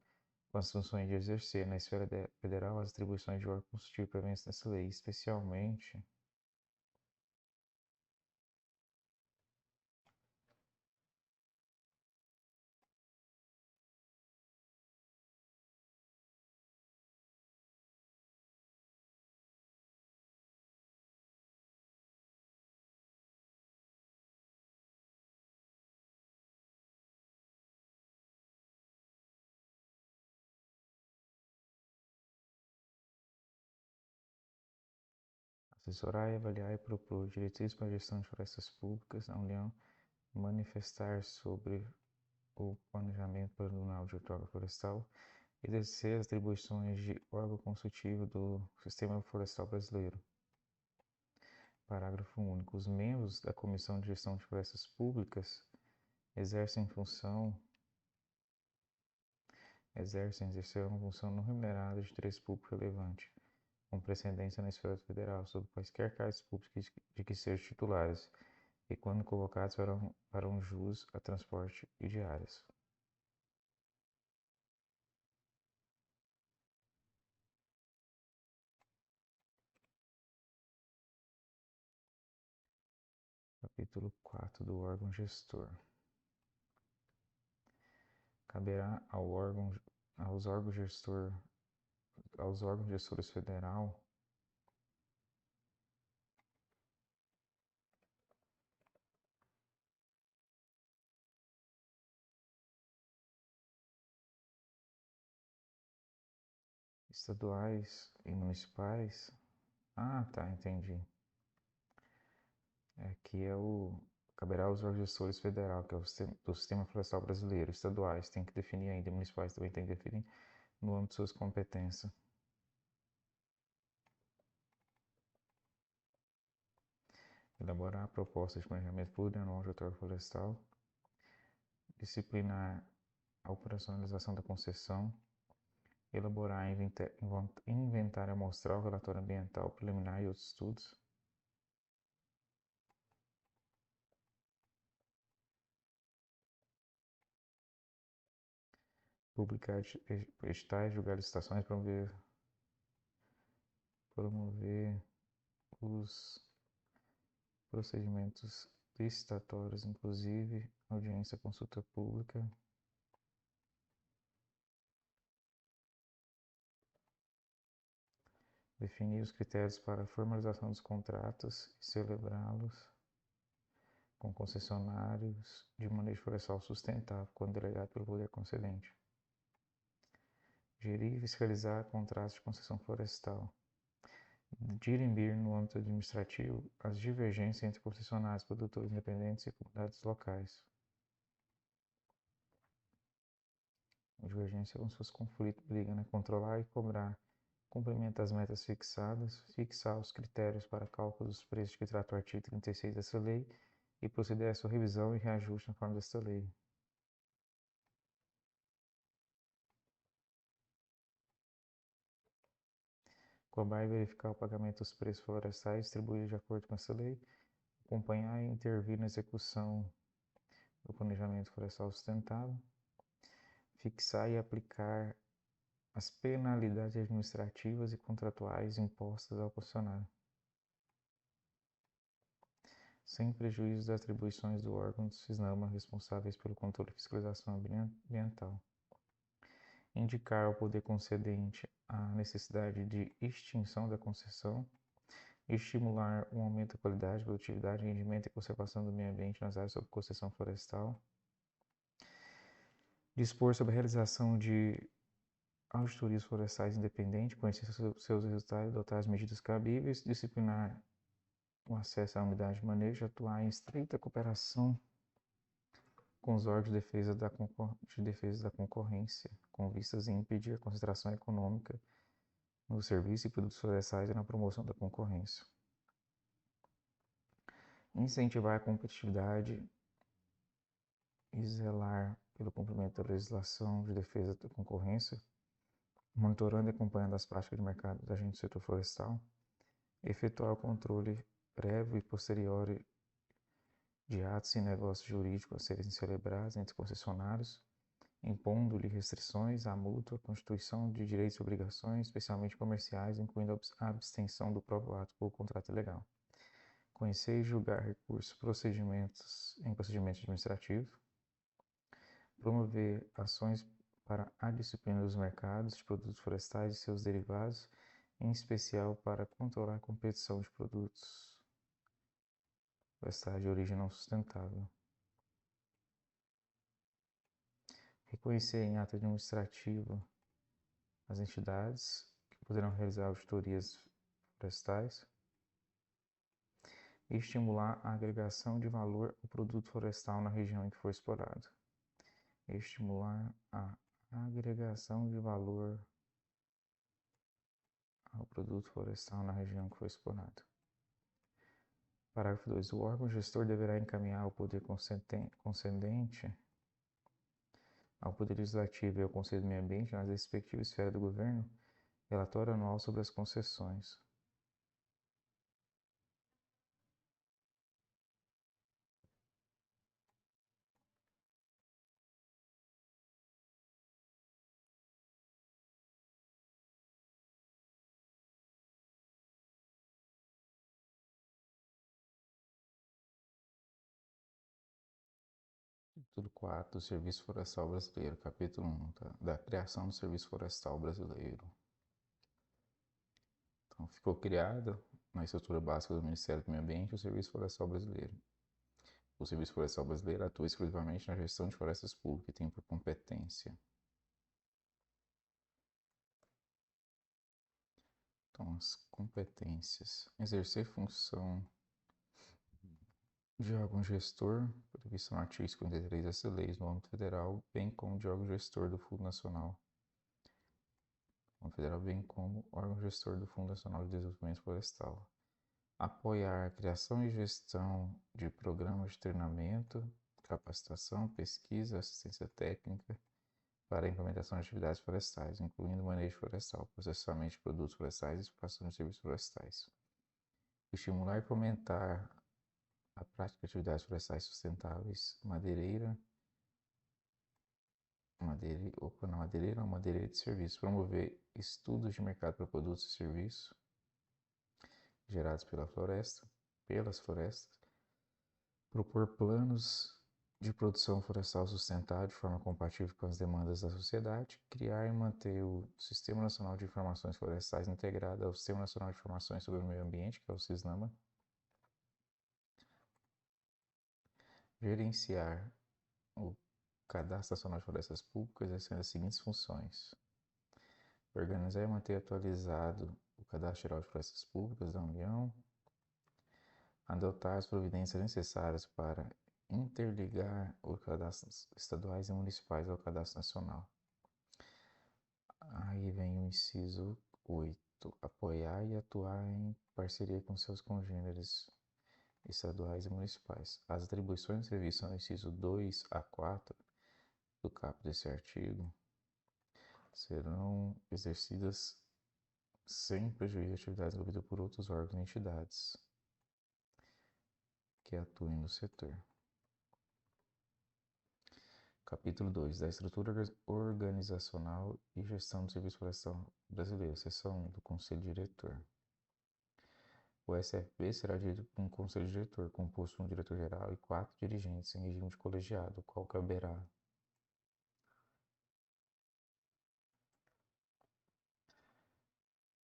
com as funções de exercer na esfera federal as atribuições de órgão consultivo previstas nessa lei, especialmente assessorar, avaliar e propor diretrizes para a gestão de florestas públicas na União, manifestar sobre o planejamento plurianual de outorga florestal, exercer as atribuições de órgão consultivo do Sistema Florestal Brasileiro. Parágrafo único. Os membros da Comissão de Gestão de Florestas Públicas exercerão uma função não remunerada de interesse público relevante, com precedência na esfera federal, sob quaisquer cargos públicos de que sejam titulares, e quando convocados farão jus a transporte e diárias. Capítulo 4 do órgão gestor. Caberá aos órgãos gestores federal estaduais e municipais. Ah, tá, entendi. Aqui caberá aos órgãos gestores federal, que é do Sistema Florestal Brasileiro, estaduais, tem que definir ainda, municipais também tem que definir no âmbito de suas competências. Elaborar a proposta de planejamento plurianual de outorga florestal, disciplinar a operacionalização da concessão, elaborar inventário amostral, relatório ambiental preliminar e outros estudos, publicar editais, julgar licitações, promover os procedimentos licitatórios, inclusive audiência, consulta pública, definir os critérios para a formalização dos contratos e celebrá-los com concessionários de manejo florestal sustentável, quando delegado pelo poder concedente. Gerir e fiscalizar contratos de concessão florestal. Dirimir no âmbito administrativo as divergências entre concessionários, produtores independentes e comunidades locais. A divergência é como se fosse conflito, briga, né? Controlar e cobrar. Cumprimento das metas fixadas, fixar os critérios para cálculo dos preços que trata o artigo 36 dessa lei e proceder à sua revisão e reajuste conforme desta lei. Cobrar e verificar o pagamento dos preços florestais distribuídos de acordo com essa lei, acompanhar e intervir na execução do planejamento florestal sustentável, fixar e aplicar as penalidades administrativas e contratuais impostas ao concessionário, sem prejuízo das atribuições do órgão do CISNAMA responsáveis pelo controle e fiscalização ambiental. Indicar ao poder concedente a necessidade de extinção da concessão, estimular um aumento da qualidade, produtividade, rendimento e conservação do meio ambiente nas áreas sob concessão florestal, dispor sobre a realização de auditorias florestais independentes, conhecer seus resultados e adotar as medidas cabíveis, disciplinar o acesso à unidade de manejo, atuar em estreita cooperação com os órgãos de defesa da concorrência, com vistas em impedir a concentração econômica nos serviços e produtos florestais e na promoção da concorrência. Incentivar a competitividade e zelar pelo cumprimento da legislação de defesa da concorrência, monitorando e acompanhando as práticas de mercado dos agentes do setor florestal, efetuar o controle prévio e posterior de atos e negócios jurídicos a serem celebrados entre concessionários, impondo-lhe restrições à mútua, constituição de direitos e obrigações, especialmente comerciais, incluindo a abstenção do próprio ato ou contrato ilegal. Conhecer e julgar recursos em procedimentos administrativos, promover ações para a disciplina dos mercados de produtos florestais e seus derivados, em especial para controlar a competição de produtos florestais de origem não sustentável. Reconhecer em ato administrativo as entidades que poderão realizar auditorias florestais e estimular a agregação de valor ao produto florestal na região em que for explorado. Estimular a agregação de valor ao produto florestal na região que for explorado. Parágrafo 2. O órgão gestor deverá encaminhar ao poder concedente, ao Poder Legislativo e ao Conselho do Meio Ambiente, nas respectivas esferas do governo, relatório anual sobre as concessões. Capítulo 4 do Serviço Florestal Brasileiro. Capítulo 1 da criação do Serviço Florestal Brasileiro. Então, ficou criado na estrutura básica do Ministério do Meio Ambiente o Serviço Florestal Brasileiro. O Serviço Florestal Brasileiro atua exclusivamente na gestão de florestas públicas e tem por competência. Então, as competências. Exercer função de órgão gestor, previsto no artigo 53 dessa lei, no âmbito federal, bem como de órgão gestor do Fundo Nacional. Federal, bem como órgão gestor do Fundo Nacional de Desenvolvimento Florestal. Apoiar a criação e gestão de programas de treinamento, capacitação, pesquisa, assistência técnica para a implementação de atividades florestais, incluindo manejo florestal, processamento de produtos florestais e exportação de serviços florestais. Estimular e fomentar a prática de atividades florestais sustentáveis, madeireira de serviço. Promover estudos de mercado para produtos e serviços gerados pelas florestas. Propor planos de produção florestal sustentável de forma compatível com as demandas da sociedade. Criar e manter o Sistema Nacional de Informações Florestais integrado ao Sistema Nacional de Informações sobre o Meio Ambiente, que é o SISNAMA. Gerenciar o Cadastro Nacional de Florestas Públicas, exercendo as seguintes funções: organizar e manter atualizado o Cadastro Geral de Florestas Públicas da União, adotar as providências necessárias para interligar os cadastros estaduais e municipais ao cadastro nacional. Aí vem o inciso 8, apoiar e atuar em parceria com seus congêneres estaduais e municipais. As atribuições de serviço no inciso 2 a 4 do caput desse artigo serão exercidas sem prejuízo de atividades envolvidas por outros órgãos e entidades que atuem no setor. Capítulo 2 da estrutura organizacional e gestão do Serviço Florestal Brasileiro, seção 1 do Conselho Diretor. O SFB será dirigido por um Conselho Diretor, composto por um diretor-geral e 4 dirigentes em regime de colegiado, qual caberá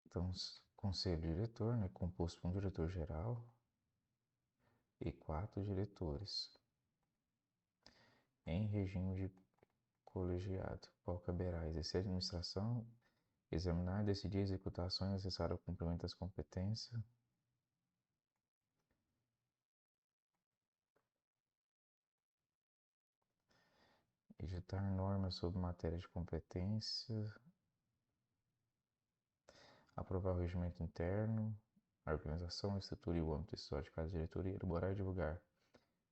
então, Conselho Diretor, composto por um diretor-geral e 4 diretores em regime de colegiado, qual caberá exercer a administração, examinar, decidir, executar ações necessárias ao cumprimento das competências, editar normas sobre matéria de competência, aprovar o regimento interno, a organização, a estrutura e o âmbito histórico de cada diretoria, elaborar e divulgar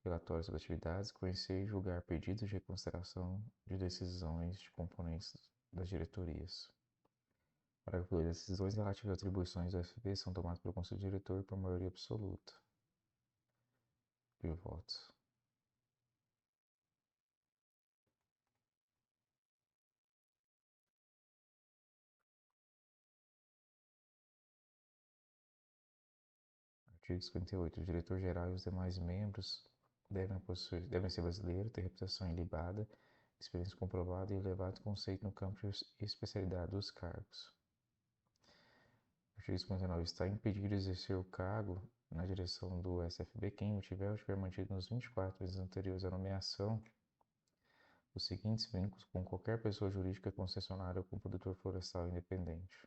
relatórios sobre atividades, conhecer e julgar pedidos de reconsideração de decisões de componentes das diretorias. Parágrafo 2. As decisões relativas às atribuições do FB são tomadas pelo Conselho Diretor por maioria absoluta de votos. Artigo 58. O diretor-geral e os demais membros devem ser brasileiros, ter reputação ilibada, experiência comprovada e elevado conceito no campo de especialidade dos cargos. Artigo 59. Está impedido de exercer o cargo na direção do SFB quem o tiver ou tiver mantido nos 24 meses anteriores à nomeação os seguintes vínculos com qualquer pessoa jurídica concessionária ou com produtor florestal independente.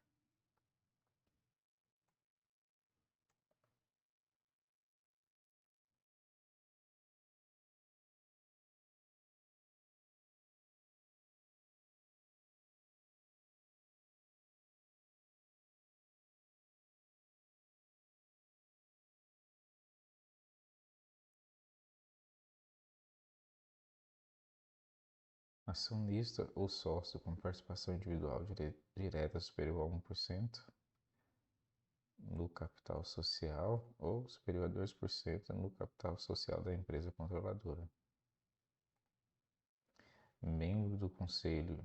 Acionista ou sócio com participação individual direta superior a 1% no capital social ou superior a 2% no capital social da empresa controladora. Membro do Conselho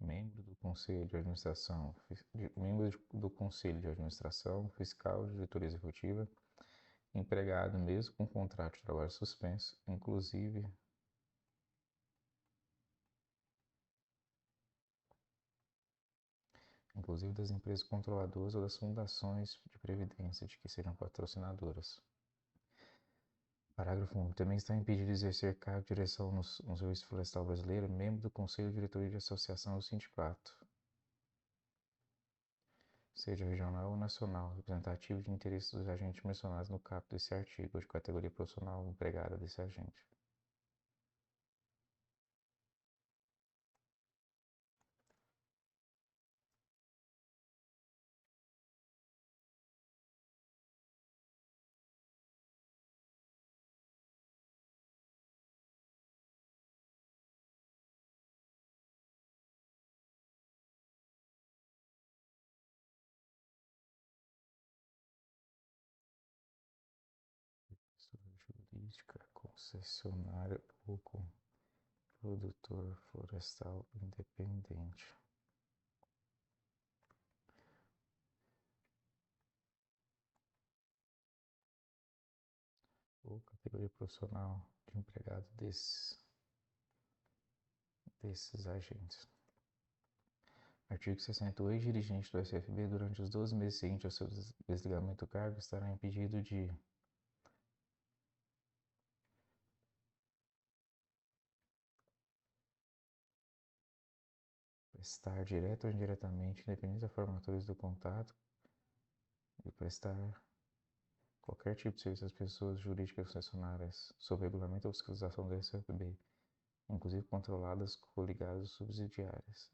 membro do Conselho de Administração, membro do Conselho de Administração, fiscal, diretoria executiva, empregado mesmo com contrato de trabalho suspenso, inclusive das empresas controladoras ou das fundações de previdência de que sejam patrocinadoras. Parágrafo 1. Também está impedido de exercer cargo de direção no Serviço Florestal Brasileiro, membro do Conselho de Diretoria de Associação ou Sindicato, seja regional ou nacional, representativo de interesses dos agentes mencionados no caput desse artigo, ou de categoria profissional empregada desse agente. Jurídica, concessionária ou produtor florestal independente. Ou categoria profissional de empregado desses agentes. Artigo 68. Dirigente do SFB, durante os 12 meses seguintes ao seu desligamento do cargo, estará impedido de prestar direto ou indiretamente, independente da formatura do contato, e prestar qualquer tipo de serviço às pessoas jurídicas funcionárias sob regulamento ou fiscalização do SFB, inclusive controladas, coligadas ou subsidiárias.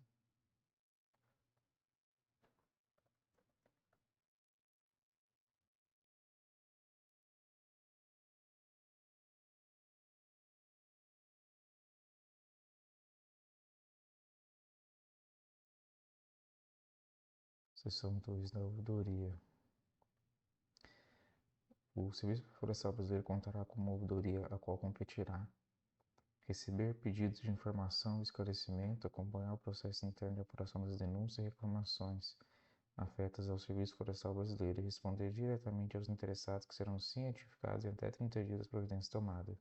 Seção 2 da ouvidoria. O Serviço Florestal Brasileiro contará com uma ouvidoria a qual competirá receber pedidos de informação e esclarecimento, acompanhar o processo interno de apuração das denúncias e reclamações afetas ao Serviço Florestal Brasileiro e responder diretamente aos interessados, que serão cientificados em até 30 dias das providências tomadas.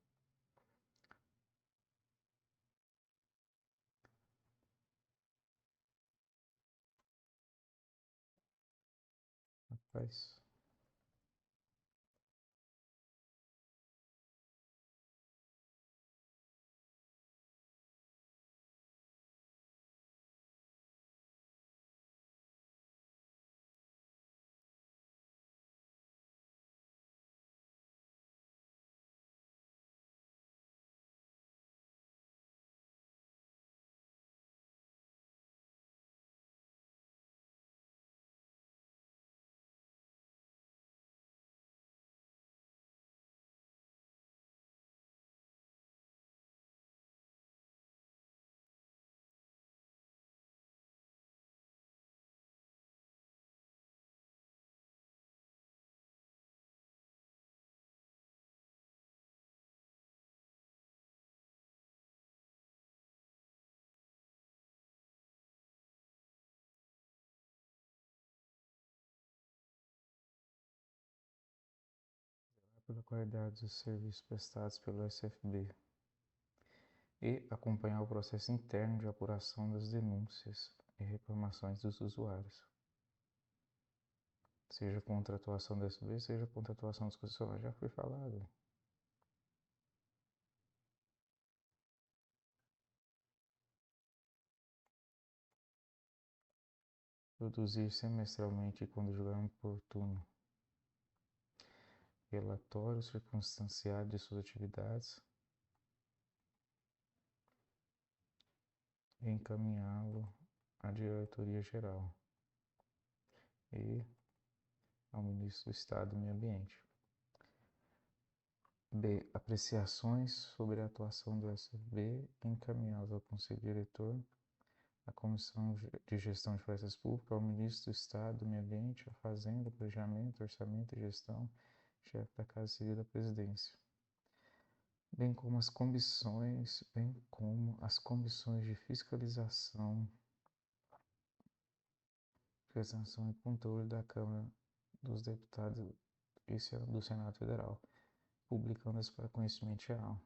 Rapaz. Pela qualidade dos serviços prestados pelo SFB e acompanhar o processo interno de apuração das denúncias e reclamações dos usuários, seja contra a atuação do SFB, seja contra a atuação dos concessionários. Já foi falado. Produzir semestralmente, quando julgar oportuno, relatório circunstanciado de suas atividades e encaminhá-lo à diretoria geral e ao ministro do Estado do Meio Ambiente. B. Apreciações sobre a atuação do SFB encaminhadas ao Conselho Diretor, à Comissão de Gestão de Florestas Públicas, ao Ministro do Estado do Meio Ambiente, à Fazenda, Planejamento, Orçamento e Gestão, chefe da Casa Civil da Presidência, bem como as comissões de fiscalização Fiscalização e controle da Câmara dos Deputados e do Senado Federal, publicando-as para conhecimento geral.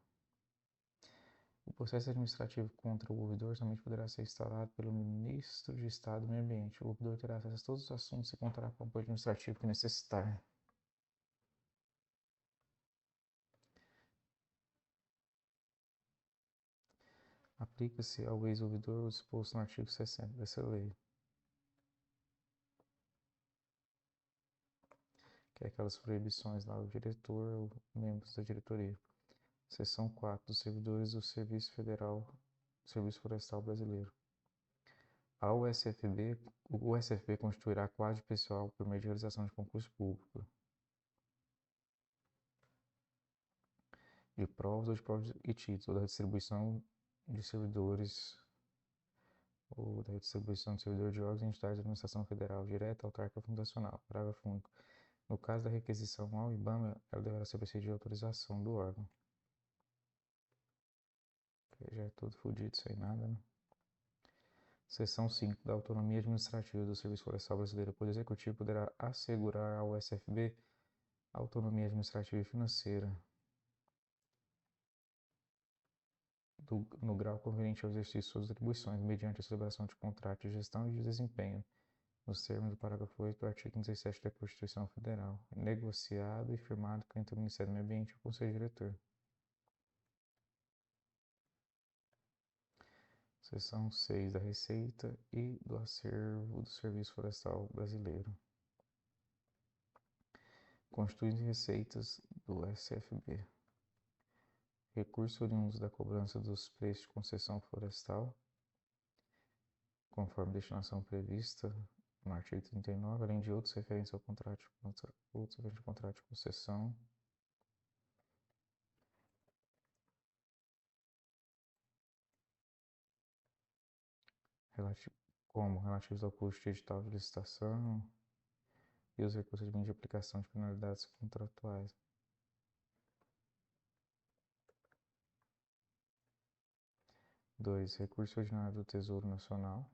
O processo administrativo contra o ouvidor somente poderá ser instaurado pelo Ministro de Estado do Meio Ambiente. O ouvidor terá acesso a todos os assuntos e contará com o apoio administrativo que necessitar. Aplica-se ao ex-ouvidor o disposto no artigo 60 dessa lei, que é aquelas proibições lá do diretor ou membros da diretoria. Seção 4 dos servidores do Serviço Federal, Serviço Florestal Brasileiro. O SFB constituirá quadro pessoal por meio de realização de concurso público, de provas ou de provas e títulos, ou da distribuição de servidores de órgãos e entidades da administração federal, direta, autárquica ou fundacional. Parágrafo único. No caso da requisição ao IBAMA, ela deverá ser precedida de autorização do órgão. Já é tudo fodido isso aí, nada, né? Seção 5 da autonomia administrativa do Serviço Florestal Brasileiro. O Poder Executivo poderá assegurar ao SFB autonomia administrativa e financeira no grau conveniente ao exercício de suas atribuições, mediante a celebração de contrato de gestão e de desempenho, nos termos do parágrafo 8 do artigo 17 da Constituição Federal, negociado e firmado entre o Ministério do Meio Ambiente e o Conselho Diretor. Seção 6 da Receita e do Acervo do Serviço Florestal Brasileiro. Constituição de receitas do SFB. Recursos oriundos da cobrança dos preços de concessão florestal, conforme destinação prevista no artigo 39, além de outros referentes ao contrato de concessão, relativos ao custo edital de licitação e os recursos de aplicação de penalidades contratuais. Dois, recurso ordinário do Tesouro Nacional,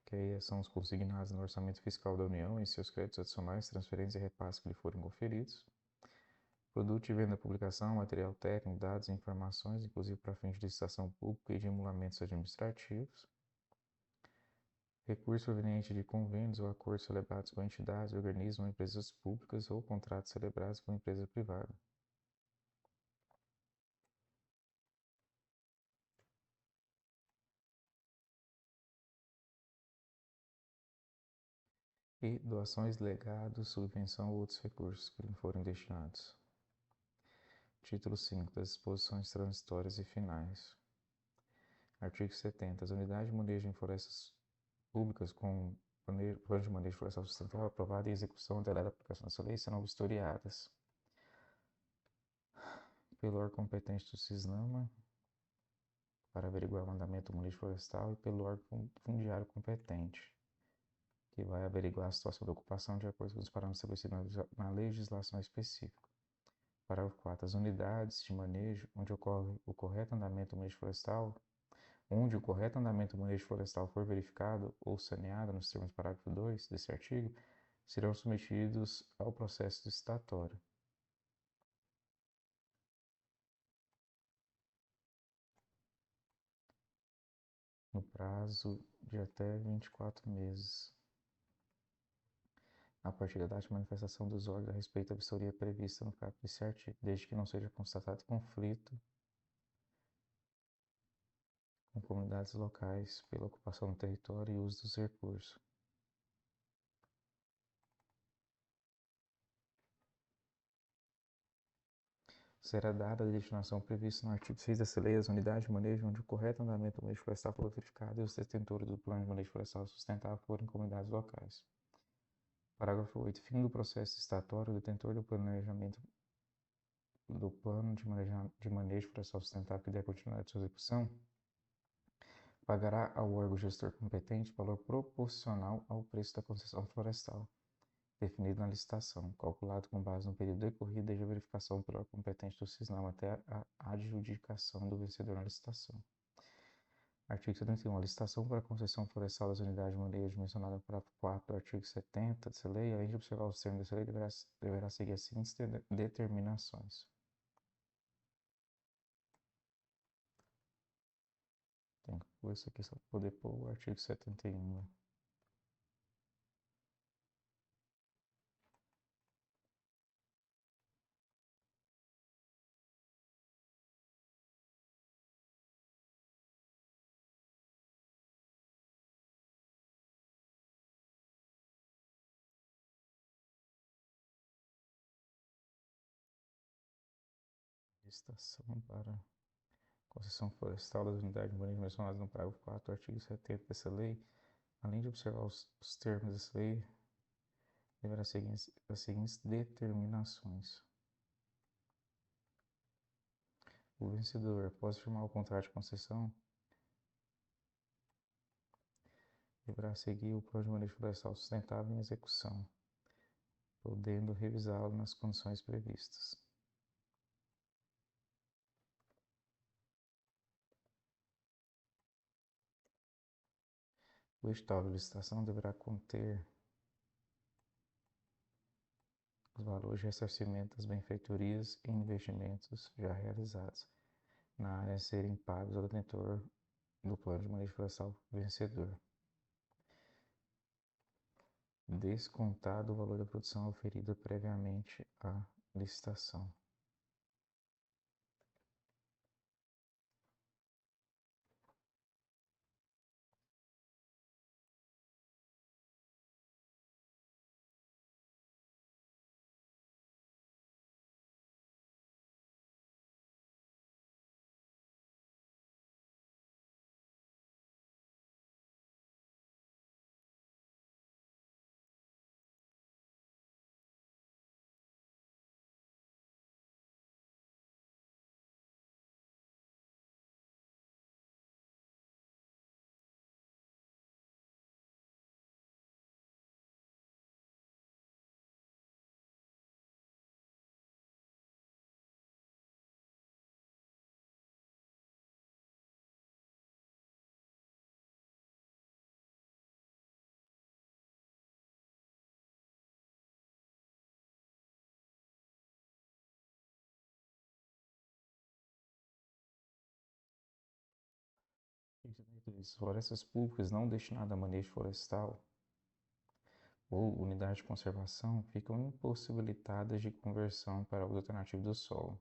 que aí são os consignados no orçamento fiscal da União e seus créditos adicionais, transferências e repasses que lhe forem conferidos. Produto de venda, publicação, material técnico, dados e informações, inclusive para fins de licitação pública e de emolamentos administrativos. Recurso proveniente de convênios ou acordos celebrados com entidades, organismos ou empresas públicas ou contratos celebrados com empresa privada. E doações, legados, subvenção ou outros recursos que lhe forem destinados. Título 5 das disposições transitórias e finais. Artigo 70. As unidades de manejo em florestas públicas com plano de manejo florestal sustentável aprovado e execução da aplicação dessa lei serão vistoriadas pelo órgão competente do CISNAMA para averiguar o andamento do manejo florestal e pelo órgão fundiário competente, que vai averiguar a situação da ocupação de acordo com os parâmetros estabelecidos na legislação específica. Parágrafo 4. As unidades de manejo onde o correto andamento do manejo florestal for verificado ou saneado nos termos do parágrafo 2 desse artigo, serão submetidos ao processo licitatório. No prazo de até 24 meses, a partir da data de manifestação dos órgãos a respeito da vistoria prevista no caput desse artigo, desde que não seja constatado conflito com comunidades locais pela ocupação do território e uso dos recursos. Será dada a destinação prevista no artigo 6 dessa lei às unidades de manejo onde o correto andamento do manejo florestal for verificado e os detentores do plano de manejo florestal sustentável forem comunidades locais. Parágrafo 8. Fim do processo licitatório, o detentor do planejamento do plano de manejo florestal sustentável que der continuidade à sua execução pagará ao órgão gestor competente valor proporcional ao preço da concessão florestal, definido na licitação, calculado com base no período decorrido desde a verificação pelo órgão competente do CISNAMA até a adjudicação do vencedor na licitação. Artigo 71. A licitação para a concessão florestal das unidades de manejo mencionada no parágrafo 4 do artigo 70 dessa lei, além de observar os termos dessa lei, deverá seguir as seguintes determinações. Tem que pôr isso aqui só para poder pôr o artigo 71, né? Licitação para concessão florestal das unidades de manejo mencionadas no parágrafo 4 do artigo 70 dessa lei, além de observar os termos dessa lei, deverá seguir as seguintes determinações. O vencedor, após firmar o contrato de concessão, deverá seguir o plano de manejo florestal sustentável em execução, podendo revisá-lo nas condições previstas. O edital de licitação deverá conter os valores de ressarcimento das benfeitorias e investimentos já realizados na área a serem pagos ao detentor do plano de manejo florestal vencedor, descontado o valor da produção oferida previamente à licitação. Florestas públicas não destinadas a manejo florestal ou unidade de conservação ficam impossibilitadas de conversão para uso alternativo do solo.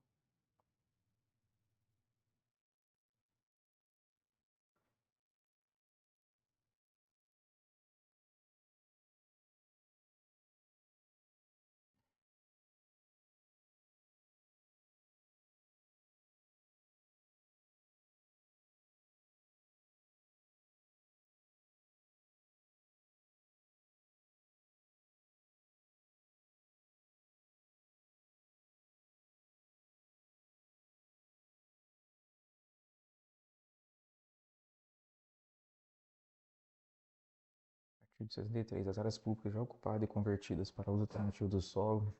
Artigo 63. As áreas públicas já ocupadas e convertidas para uso alternativo do solo,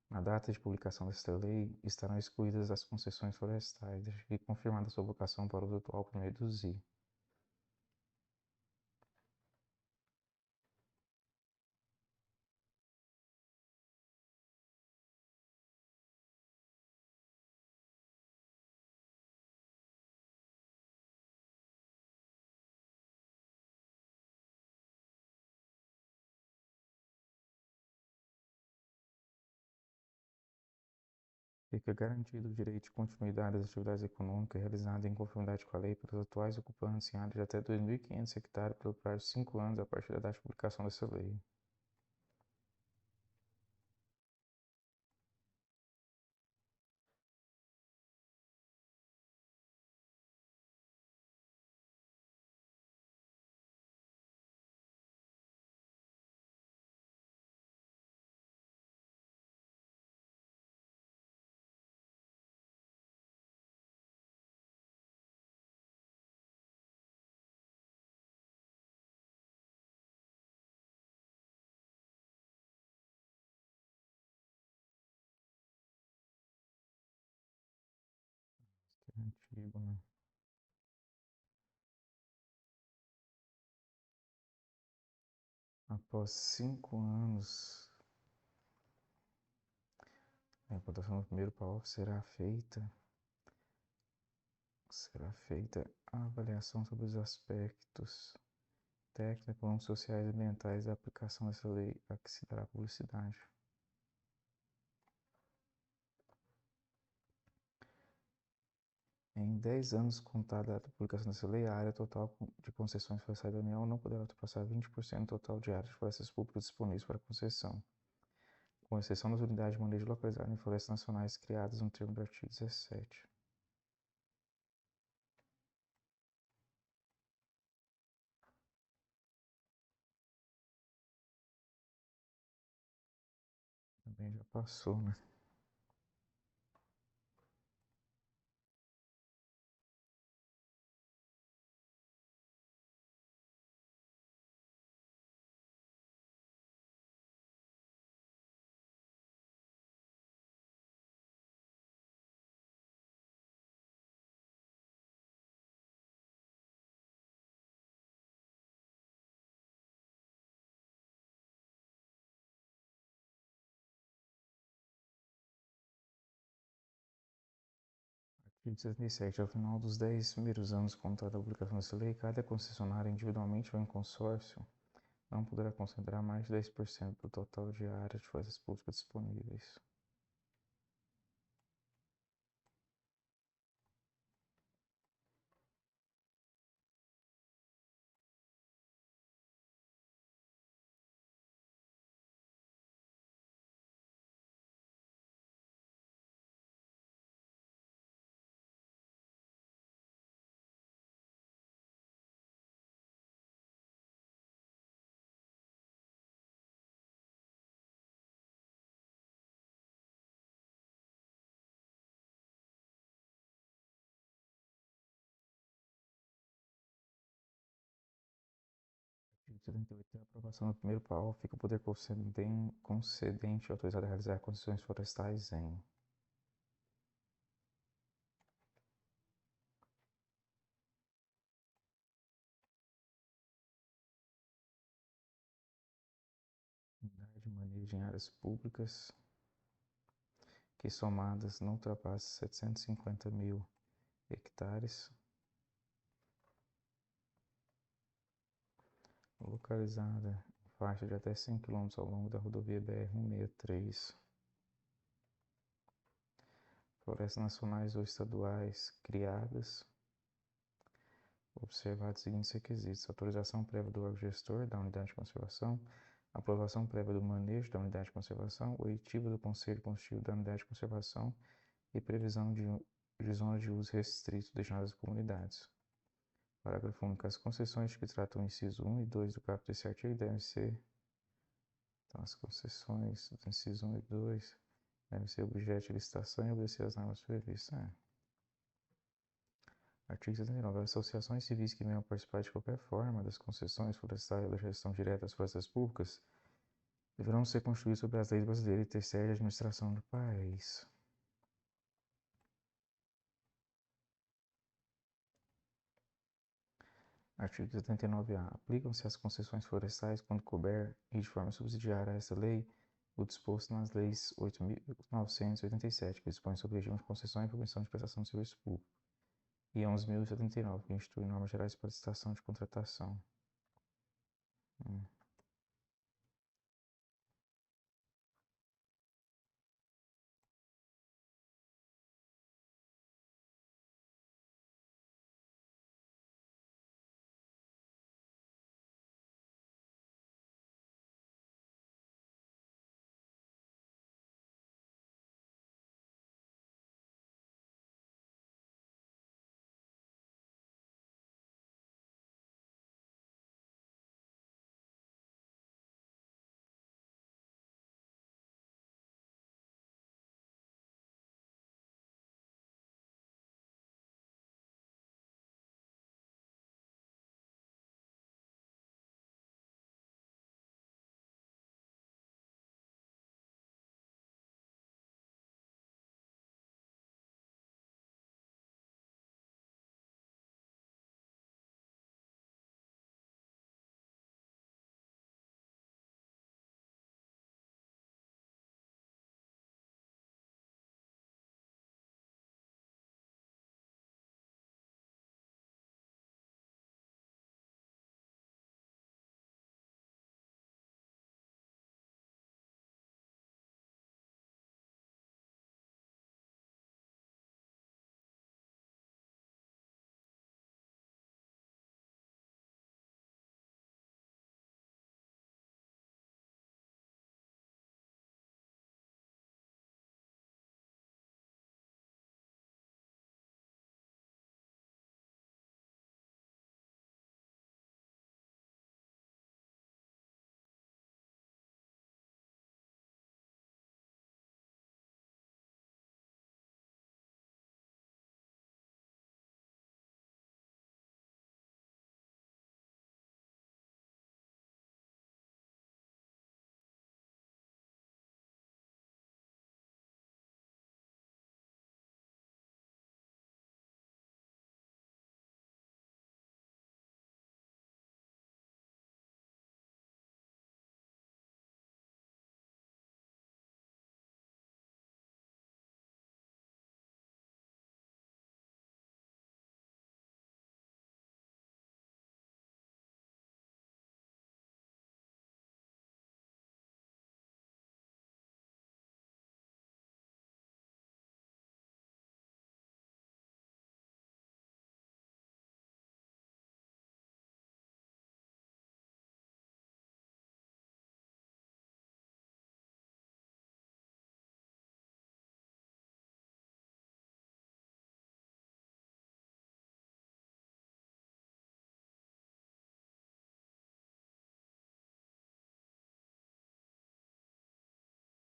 na data de publicação desta lei, estarão excluídas das concessões florestais, desde que confirmada sua vocação para uso atual por meio do ZI. Fica garantido o direito de continuidade das atividades econômicas realizadas em conformidade com a lei pelos atuais ocupantes em área de até 2.500 hectares pelo prazo de 5 anos a partir da data de publicação dessa lei. Que é antigo, né? Após 5 anos, a implantação do primeiro PAOF será feita a avaliação sobre os aspectos técnicos, econômicos, sociais e ambientais da aplicação dessa lei a que se dará publicidade. Em 10 anos contada da publicação dessa lei, a área total de concessões florestais da União não poderá ultrapassar 20% do total de áreas de florestas públicas disponíveis para concessão, com exceção das unidades de manejo localizadas em florestas nacionais criadas no termo do artigo 17. Também já passou, né? Artigo 67. Ao final dos 10 primeiros anos contados da publicação dessa lei, cada concessionária, individualmente ou em consórcio, não poderá concentrar mais de 10% do total de área de florestas públicas disponíveis. Artigo 78. A aprovação do primeiro PAOF fica o poder concedente autorizado a realizar concessões florestais em unidade de manejo em áreas públicas que somadas não ultrapassem 750 mil hectares, localizada em faixa de até 100 km ao longo da rodovia BR-163, florestas nacionais ou estaduais criadas, observados os seguintes requisitos: autorização prévia do órgão gestor da unidade de conservação, aprovação prévia do manejo da unidade de conservação, oitiva do Conselho Consultivo da unidade de conservação e previsão de zonas de uso restrito destinadas às comunidades. Parágrafo único. As concessões de que tratam o inciso 1 e 2 do caput desse artigo devem ser... Então, as concessões do inciso 1 e 2 devem ser objeto de licitação e obedecer às normas previstas. Artigo 79. As associações civis que venham participar de qualquer forma das concessões florestais ou da gestão direta das florestas públicas deverão ser constituídas sob as leis brasileiras e ter sede de administração do país. Artigo 79-A. Aplicam-se às concessões florestais, quando couber, e de forma subsidiária a esta lei, o disposto nas leis 8.987, que dispõe sobre o regime de concessão e permissão de prestação de serviço público, e 11.079, que institui normas gerais para licitação de contratação.